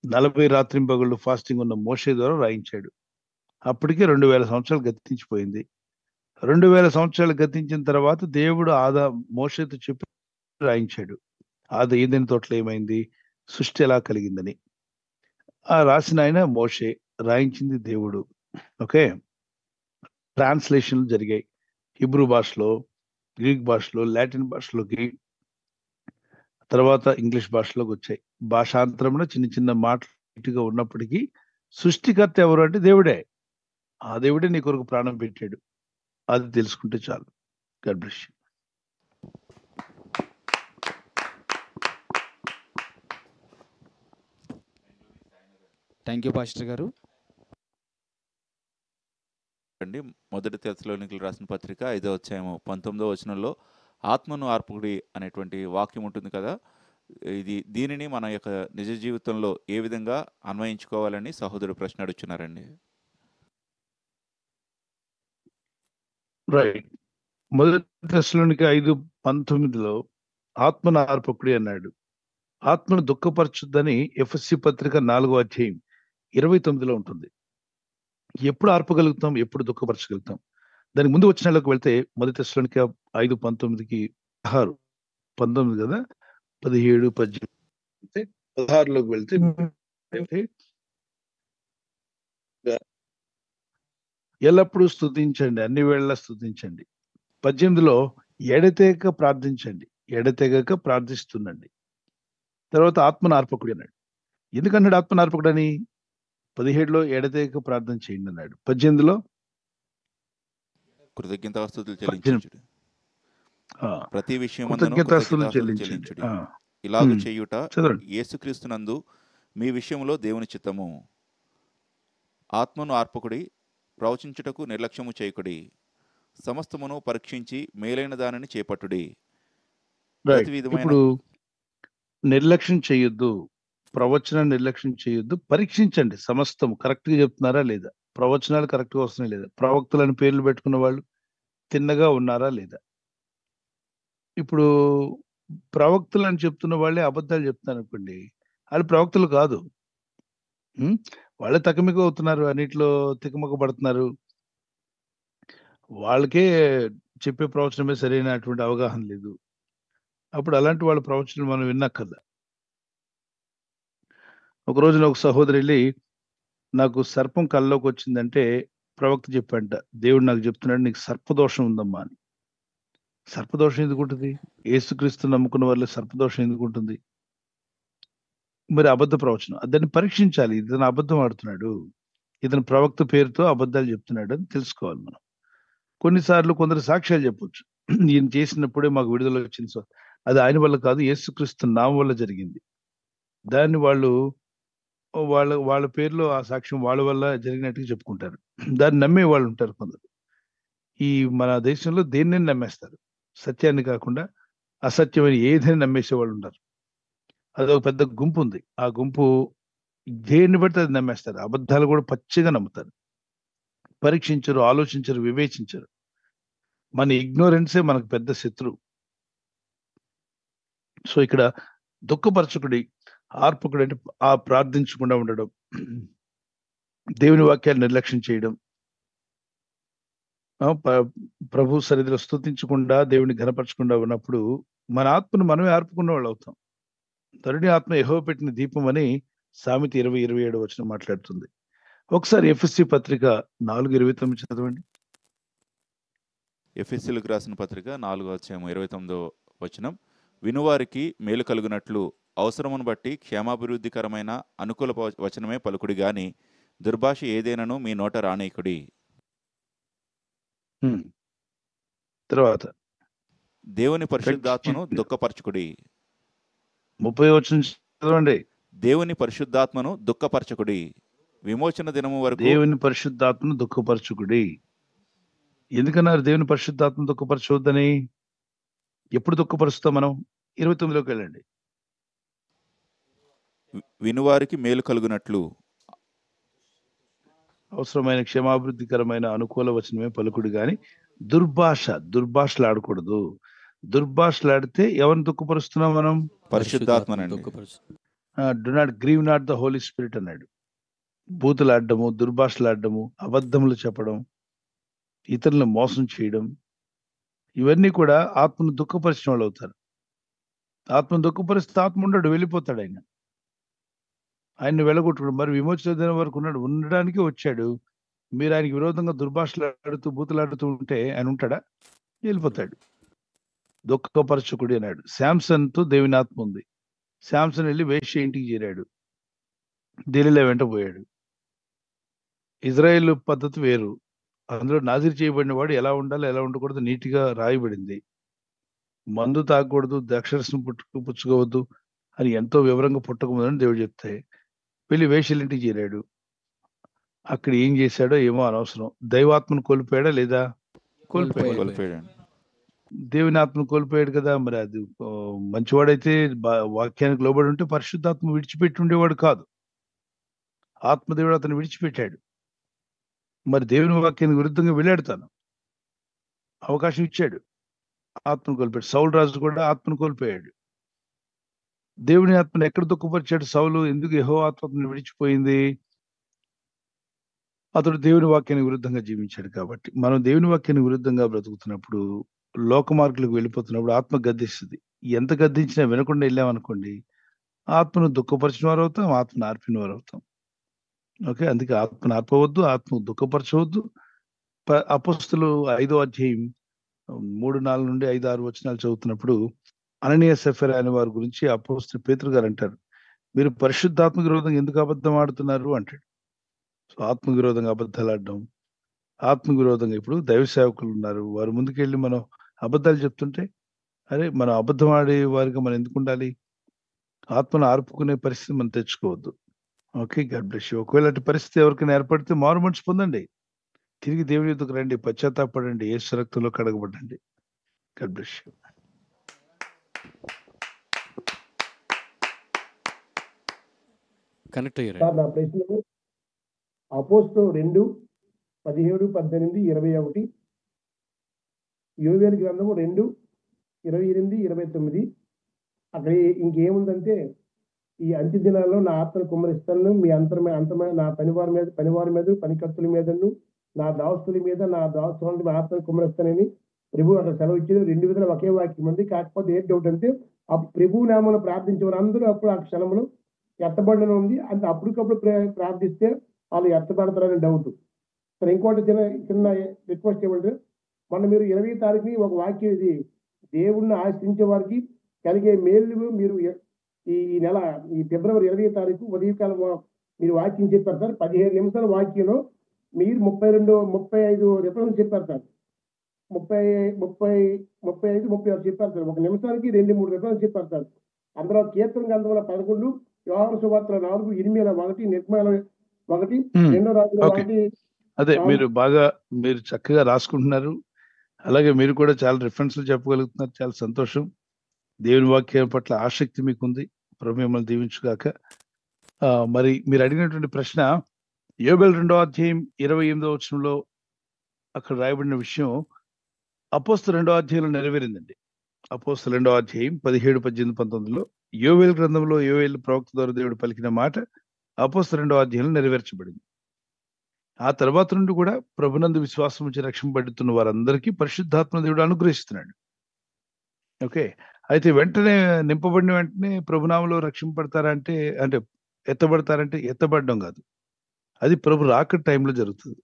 40 రాత్రింపగళ్ళు ఫాస్టింగ్ ఉన్న మోషే ద్వారా రాయించాడు. అప్పటికే 2000 సంవత్సరాలు గతించిపోయింది. 2000 సంవత్సరాలు గతించిన తర్వాత దేవుడు మోషేతో చెప్పి రాయించాడు. ఏదైనా తోటలో ఏమైంది, సృష్టి ఎలా కలిగిందని. రాసిన ఆయన మోషే, రాయించింది దేవుడు. ఓకే, ట్రాన్స్లేషన్లు జరిగాయి. హిబ్రూ భాషలో, గ్రీక్ భాషలో, లాటిన్ భాషలోకి, తర్వాత ఇంగ్లీష్ భాషలోకి వచ్చాయి. భాషాంతరంలో చిన్న చిన్న మాటలు ఉన్నప్పటికీ సృష్టికర్త ఎవరు అంటే దేవుడే. ఆ దేవుడే నీ కొరకు ప్రాణం పెట్టాడు. అది తెలుసుకుంటే చాలు. God bless you. Thank you pastor గారు. అండి మొదటి తెస్సలోనికీయులకు రాసిన పత్రిక 5వ అధ్యాయము 19వ వచనంలో ఆత్మను ఆర్పుడి అనేటువంటి వాక్యం ఉంటుంది కదా. దీనిని మన యొక్క నిజ జీవితంలో ఏ విధంగా అన్వయించుకోవాలని సహోదరుడు ప్రశ్న అడుగుతున్నారండి. రైట్. మొదటి తెస్సలోనిక 5:19లో ఆత్మను ఆర్పకుడి అన్నాడు. ఆత్మను దుఃఖపరచుద్దని ఎఫెసీ పత్రిక 4వ అధ్యాయం 29లో ఉంటుంది. ఎప్పుడు ఆర్పగలుగుతాం, ఎప్పుడు దుఃఖపరచగలుగుతాం? దానికి ముందు వచనాలకు వెళ్తే మొదటి తెస్సలోనిక 5:19కి 19 కదా, 17, 18 16లోకి వెళ్తే ఎల్లప్పుడూ స్తుతించండి, అన్ని వేళలా స్తుతించండి. 18లో ఎడతెగక ప్రార్థించండి, ఎడతెగక ప్రార్థిస్తుండండి. తర్వాత ఆత్మనార్పకుడు అన్నాడు. ఎందుకన్నాడు ఆత్మనార్పకుడు అని? 17లో ఎడతెగక ప్రార్థన చేయండి అన్నాడు. 18లో కృతజ్ఞతాస్తుతులు చెల్లించుడి, ప్రతి విషయమందును కృతజ్ఞతాస్తుతులు చెల్లించుడి. చెల్లించండి. ఇలాగు చేయుట చదవండి. యేసుక్రీస్తునందు మీ విషయంలో దేవుని చిత్తము. ఆత్మను ఆర్పకుడి, ప్రవచించుటకు నిర్లక్ష్యము చేయకుడి, సమస్తమును పరీక్షించి మేలైన దానిని చేపట్టుడి. ప్రతి విధమైన ఇప్పుడు నిర్లక్ష్యం చేయొద్దు, ప్రవచన నిర్లక్ష్యం చేయొద్దు, పరీక్షించండి. సమస్తం కరెక్ట్ గా చెప్తున్నారా లేదా, ప్రవచనాలు కరెక్ట్ గా వస్తున్నాయి లేదా, ప్రవక్తలని పేర్లు పెట్టుకున్న వాళ్ళు తిన్నగా ఉన్నారా లేదా. ఇప్పుడు ప్రవక్తలు అని చెప్తున్న వాళ్ళే అబద్ధాలు చెప్తున్నారు అనుకోండి, వాళ్ళు ప్రవక్తలు కాదు. వాళ్ళే తకమిక అవుతున్నారు, అన్నిట్లో తికమక పడుతున్నారు. వాళ్ళకే చెప్పే ప్రవచనమే సరైనటువంటి అవగాహన లేదు. అప్పుడు అలాంటి వాళ్ళ ప్రవచనం మనం విన్నక్కర్లా. ఒక రోజున ఒక సహోదరు వెళ్ళి, నాకు సర్పం కల్లోకి వచ్చిందంటే ప్రవక్త చెప్పంట, దేవుడు నాకు చెప్తున్నాడు నీకు సర్పదోషం ఉందమ్మా అని. సర్పదోషం ఎందుకు ఉంటుంది? యేసుక్రీస్తు నమ్ముకున్న వాళ్ళు సర్పదోషం ఎందుకు ఉంటుంది? మరి అబద్ధ ప్రవచనం, దాన్ని పరీక్షించాలి. ఇతను అబద్ధం ఆడుతున్నాడు, ఇతను ప్రవక్త పేరుతో అబద్ధాలు చెప్తున్నాడు అని తెలుసుకోవాలి మనం. కొన్నిసార్లు కొందరు సాక్ష్యాలు చెప్పొచ్చు, ఈయన చేసినప్పుడే మాకు విడుదల వచ్చింది. సో అది ఆయన వల్ల కాదు, యేసుక్రీస్తు నామం వల్ల జరిగింది. దాన్ని వాళ్ళు వాళ్ళ వాళ్ళ పేరులో ఆ సాక్ష్యం వాళ్ళ వల్ల జరిగినట్టుగా చెప్పుకుంటారు. దాన్ని నమ్మే వాళ్ళు ఉంటారు కొందరు. ఈ మన దేశంలో దేన్ని నమ్మేస్తారు, సత్యాన్ని కాకుండా అసత్యమైన ఏదైనా నమ్మేసే వాళ్ళు ఉంటారు. అదొక పెద్ద గుంపు ఉంది. ఆ గుంపు దేన్ని బట్టి అది నమ్మేస్తారు. అబద్ధాలు కూడా పచ్చిగా నమ్ముతారు, పరీక్షించరు, ఆలోచించరు, వివేచించరు. మన ఇగ్నోరెన్సే మనకు పెద్ద శత్రువు. సో ఇక్కడ దుఃఖపరచకుడి, ఆర్పకుడు అంటే ఆ ప్రార్థించకుండా ఉండడం, దేవుని వాక్యాన్ని నిర్లక్ష్యం చేయడం, ప్రభు సన్నిధిలో స్తుతించకుండా దేవుని ఘనపరచకుండా ఉన్నప్పుడు మన ఆత్మను మనమే ఆర్పుకున్న వాళ్ళు అవుతాం. తరుణి ఆత్మ యెహోవా పెట్టిన దీపం అని సామెత 20:27 వచనం మాట్లాడుతుంది. ఒకసారి ఎఫెసీ పత్రిక 4:29 చదవండి. ఎఫెసీయులకు రాసిన పత్రిక 4వ అధ్యాయం 29వ వచనం, వినువారికి మేలు కలుగునట్లు అవసరమును బట్టి క్షేమాభివృద్ధికరమైన అనుకూల వచనమే పలుకుడి గాని దుర్భాష ఏదైనాను మీ నోట రానీకుడి. తర్వాత దేవుని పరిశుద్ధాత్మను దుఃఖపరచుకుడి. 30వ వచనం చదవండి. దేవుని పరిశుద్ధాత్మను దుఃఖపరచుకుడి, విమోచన దినము వరకు. దేవుని పరిశుద్ధాత్మను దుఃఖపరచుకుడి. ఎందుకన్నారు దేవుని పరిశుద్ధాత్మ దుఃఖపరచవద్దని? ఎప్పుడు దుఃఖపరుస్తాం మనం? 29లోకి వెళ్ళండి. వినువారికి మేలు కలుగునట్లు అవసరమైన క్షేమాభివృద్ధికరమైన అనుకూల వచనమే పలుకుడు గాని దుర్భాషలాడకూడదు. దుర్భాషలాడితే ఎవరిని దుఃఖపరుస్తున్నాం మనం? పరిశుద్ధాత్మనండి. Do not grieve not the Holy Spirit అన్నాడు. బూతులాడడము, దుర్భాషలాడడము, అబద్ధములు చెప్పడం, ఇతరులను మోసం చేయడం, ఇవన్నీ కూడా ఆత్మను దుఃఖపరిచిన వాళ్ళు అవుతారు. ఆత్మను దుఃఖపరిస్తే ఆత్మ ఉండడు, వెళ్ళిపోతాడు. ఆయన్ని వెళ్ళగొట్టుకుడు. మరి విమోచన దినం వరకు ఉండడానికి వచ్చాడు, మీరు ఆయనకి విరోధంగా దుర్భాషలాడుతూ బూతులాడుతూ ఉంటే ఆయన ఉంటాడా? వెళ్ళిపోతాడు. దుఃఖపరచకుడి అన్నాడు. శాంసన్తో దేవుని ఆత్మ ఉంది. శాంసన్ వెళ్ళి వేశ్య ఇంటికి చేరాడు, ఢిల్లీలో వెంట పోయాడు. ఇజ్రాయెల్ పద్ధతి వేరు. అందులో నాజీర్ చేయబడిన వాడు ఎలా ఉండాలి ఎలా ఉండకూడదు నీట్గా రాయబడింది. మందు తాగకూడదు, ద్రాక్షరసం పుచ్చుకోవద్దు అని ఎంతో వివరంగా పుట్టకముందని దేవుడు చెప్తే వెళ్ళి వేశ్యల ఇంటికి చేరాడు. అక్కడ ఏం చేశాడో ఏమో అనవసరం. దైవాత్మను కోల్పోయాడా లేదా? కోల్పోయాడు. దేవుని ఆత్మను కోల్పోయాడు కదా. మరి అది మంచివాడైతే వాక్యానికి లోబడి ఉంటే పరిశుద్ధాత్మ విడిచిపెట్టి ఉండేవాడు కాదు. ఆత్మదేవుడు అతను విడిచిపెట్టాడు. మరి దేవుని వాక్యానికి విరుద్ధంగా వెళ్ళాడుతాను అవకాశం ఇచ్చాడు, ఆత్మను కోల్పోయాడు. సౌలు రాజు కూడా ఆత్మను కోల్పోయాడు. దేవుని ఆత్మను ఎక్కడ దుఃఖపరిచాడు సౌలు? ఎందుకు యెహోవా ఆత్మను విడిచిపోయింది? అతడు దేవుని వాక్యానికి విరుద్ధంగా జీవించాడు కాబట్టి. మనం దేవుని వాక్యానికి విరుద్ధంగా బ్రతుకుతున్నప్పుడు, లోక మార్గులకు వెళ్ళిపోతున్నప్పుడు ఆత్మ గద్దిస్తుంది. ఎంత గద్దించినా వినకుండా వెళ్ళామనుకోండి, ఆత్మను దుఃఖపరిచిన వారు అవుతాం, ఆత్మను ఆర్పిన వారు అవుతాం. ఓకే, అందుకే ఆత్మను ఆర్పవద్దు, ఆత్మను దుఃఖపరచవద్దు. అపోస్తులు 5వ అధ్యాయం 3-4 నుండి 5-6 వచనాలు చదువుతున్నప్పుడు అననీయ సఫీరా అనే వారి గురించి అపోస్తలుడు పేతురు గారు అంటారు, మీరు పరిశుద్ధాత్మ విరోధంగా ఎందుకు అబద్ధం ఆడుతున్నారు అంటాడు. సో ఆత్మ విరోధంగా అబద్ధాలు ఆడడం, ఆత్మ విరోధంగా ఇప్పుడు దైవ సేవకులు ఉన్నారు, వారి ముందుకెళ్ళి మనం అబద్ధాలు చెప్తుంటే, అరే మనం అబద్ధం ఆడే వారిగా మనం ఎందుకు ఉండాలి? ఆత్మను ఆర్పుకునే పరిస్థితి మనం తెచ్చుకోవద్దు. Okay, God bless you. ఒకవేళ అటు పరిస్థితి ఎవరికైనా ఏర్పడితే మారు మనసు పొందండి, తిరిగి దేవుని యొద్దకు రండి, పశ్చాత్తాపడండి, యేసు రక్తంలో కడగబడండి. God bless you. కనెక్ట్ అయ్యారు. నా ప్రశ్నలు అపోస్తలులు 2:17-18-21, యోవేలు గ్రంథము 2:28-29. అక్కడ ఇంకేముందంటే, ఈ అంత్య దినాల్లో నా ఆత్మను కుమ్మరిస్తాను, మీ అంతమైన నా పనివారి మీద పనికత్తుల మీదను, నా దాస్తుల మీద నా దాస్తుల మీద ఆత్మను కుమ్మరిస్తానని ప్రభు అక్కడ సెలవు ఇచ్చారు. 2 విధాలు ఒకే వాక్యం ఉంది. కాకపోతే ఏ డౌట్ అంటే, ఆ ప్రభు నామములో ప్రార్థించే వారు అందరూ అప్పుడు ఆ క్షణంలో ఎత్తబడిన ఉంది. అంటే అప్పటికప్పుడు ప్రార్థిస్తే వాళ్ళు ఎత్తబడతారనే డౌట్. సరే, ఇంకోటి చిన్న రిక్వెస్ట్ ఏమంటే, మొన్న మీరు 20వ తారీఖుని ఒక వాక్యం, ఇది దేవుణ్ణి ఆశ్రయించే వారికి కలిగే మేలు, మీరు ఈ నెల ఈ ఫిబ్రవరి 20వ తారీఖు ఉదయకాలం మీరు వాక్యం చెప్పారు సార్. 15 నిమిషాల వాక్యంలో మీరు 35 రిఫరెన్స్ చెప్పారు సార్. 35-36 చెప్పారు సార్. ఒక నిమిషానికి 2-3 రిఫరెన్స్ చెప్పారు సార్. అందులో కీర్తన గ్రంథంలో 11, యోహాను సువార్త 4, ఇర్మీయా 1, నిర్మల 1, 2 రాజుల 1. అదే మీరు చక్కగా రాసుకుంటున్నారు. అలాగే మీరు కూడా చాలా రిఫరెన్స్లు చెప్పగలుగుతున్నారు. చాలా సంతోషం. దేవుని వాక్యం పట్ల ఆసక్తి మీకుంది. ప్రభు మిమ్మల్ని దీవించుగాక. మరి మీరు అడిగినటువంటి ప్రశ్న, యోబేలు 2వ అధ్యాయం 28వ వచనంలో అక్కడ రాయబడిన విషయం అపోస్తలుల 2వ అధ్యాయంలో నెరవేరిందండి. అపోస్తలుల 2వ అధ్యాయం 17, 18, 19లో యోవేలు గ్రంథంలో యోవేలు ప్రవక్త ద్వారా దేవుడు పలికిన మాట అపోస్తలుల 2వ అధ్యాయంలో నెరవేర్చబడింది. ఆ తర్వాత నుండి కూడా ప్రభునందు విశ్వాసం నుంచి రక్షింపబడుతున్న వారందరికీ పరిశుద్ధాత్మ దేవుడు అనుగ్రహిస్తున్నాడు. ఓకే, అయితే వెంటనే నింపబడిన వెంటనే ప్రభునామలో రక్షింపబడతారంటే, అంటే ఎత్తబడతారంటే ఎత్తబడడం కాదు, అది ప్రభు రాక టైంలో జరుగుతుంది.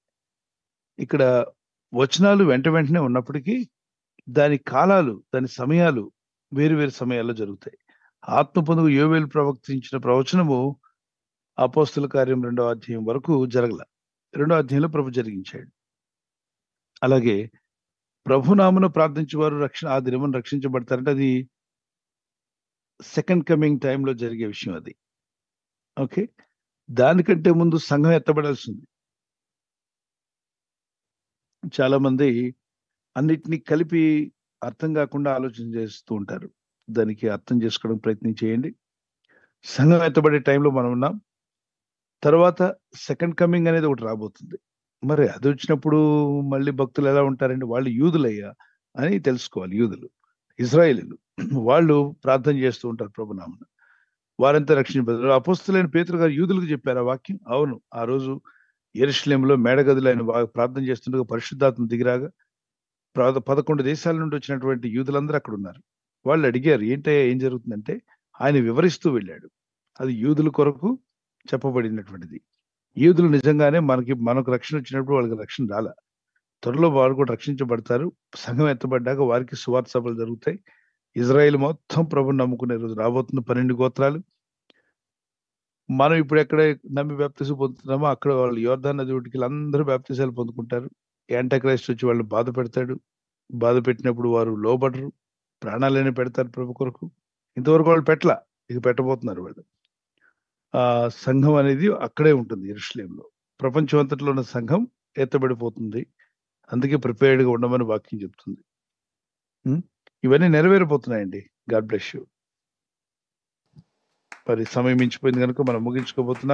ఇక్కడ వచనాలు వెంటనే ఉన్నప్పటికీ దాని కాలాలు, దాని సమయాలు వేరు వేరు సమయాల్లో జరుగుతాయి. ఆత్మ పొందుకు యోవేలు ప్రవక్తించిన ప్రవచనము అపోస్తల కార్యం 2వ అధ్యాయం వరకు జరగల. 2వ అధ్యాయంలో ప్రభు జరిగించాడు. అలాగే ప్రభునామను ప్రార్థించే వారు ఆ దినమును రక్షించబడతారంటే అది సెకండ్ కమింగ్ టైంలో జరిగే విషయం అది. ఓకే, దానికంటే ముందు సంఘం ఎత్తబడాల్సి ఉంది. చాలా మంది అన్నిటినీ కలిపి అర్థం కాకుండా ఆలోచన చేస్తూ ఉంటారు. దానికి అర్థం చేసుకోవడం ప్రయత్నం చేయండి. సంఘం ఎత్తబడే టైంలో మనం ఉన్నాం. తర్వాత సెకండ్ కమింగ్ అనేది ఒకటి రాబోతుంది. మరి అది వచ్చినప్పుడు మళ్ళీ భక్తులు ఎలా ఉంటారండి? వాళ్ళు యూదులయ్యా అని తెలుసుకోవాలి. యూదులు, ఇజ్రాయేలీలు, వాళ్ళు ప్రార్థన చేస్తూ ఉంటారు ప్రభునామన, వారంతా రక్షించబడతారు. అపోస్తలులైన పేతురు గారు యూదులకు చెప్పారు ఆ వాక్యం. అవును, ఆ రోజు యెరూషలేములో మేడగదిలో ఆయన ప్రార్థన చేస్తుండగా పరిశుద్ధాత్మ దిగిరాగా 11 దేశాల నుండి వచ్చినటువంటి యూదులందరూ అక్కడ ఉన్నారు. వాళ్ళు అడిగారు, ఏంటయ్యా ఏం జరుగుతుందంటే ఆయన వివరిస్తూ వెళ్ళాడు. అది యూదుల కొరకు చెప్పబడినటువంటిది. యూదులు నిజంగానే మనకు రక్షణ వచ్చినప్పుడు వాళ్ళకి రక్షణ రాల. త్వరలో వారు కూడా రక్షించబడతారు. సంఘం ఎత్తబడ్డాక వారికి సువార్త సభలు జరుగుతాయి. ఇజ్రాయెల్ మొత్తం ప్రభుని నమ్ముకునే రోజు రాబోతుంది. 12 గోత్రాలు. మనం ఇప్పుడు ఎక్కడ నమ్మి బాప్తిసం పొందుతున్నామో అక్కడ వాళ్ళు యోర్దాన్ నది ఒడ్డుకి అందరూ బాప్తిసాలు పొందుకుంటారు. యాంటీ క్రైస్ట్ వచ్చి వాళ్ళు బాధ పెడతాడు. బాధ పెట్టినప్పుడు వారు లోబడరు, ప్రాణాలైనా పెడతారు ప్రభు కొరకు. ఇంతవరకు వాళ్ళు పెట్టలా, ఇక పెట్టబోతున్నారు వాళ్ళు. సంఘం అనేది అక్కడే ఉంటుంది, యెరూషలేములో. ప్రపంచం అంతట్లో ఉన్న సంఘం ఎత్తబడిపోతుంది. అందుకే ప్రిపేర్డ్గా ఉండమని వాక్యం చెప్తుంది. ఇవన్నీ నెరవేరిపోతున్నాయండి. God bless you. మరి సమయం మించిపోయింది కనుక మనం ముగించుకోబోతున్నాం.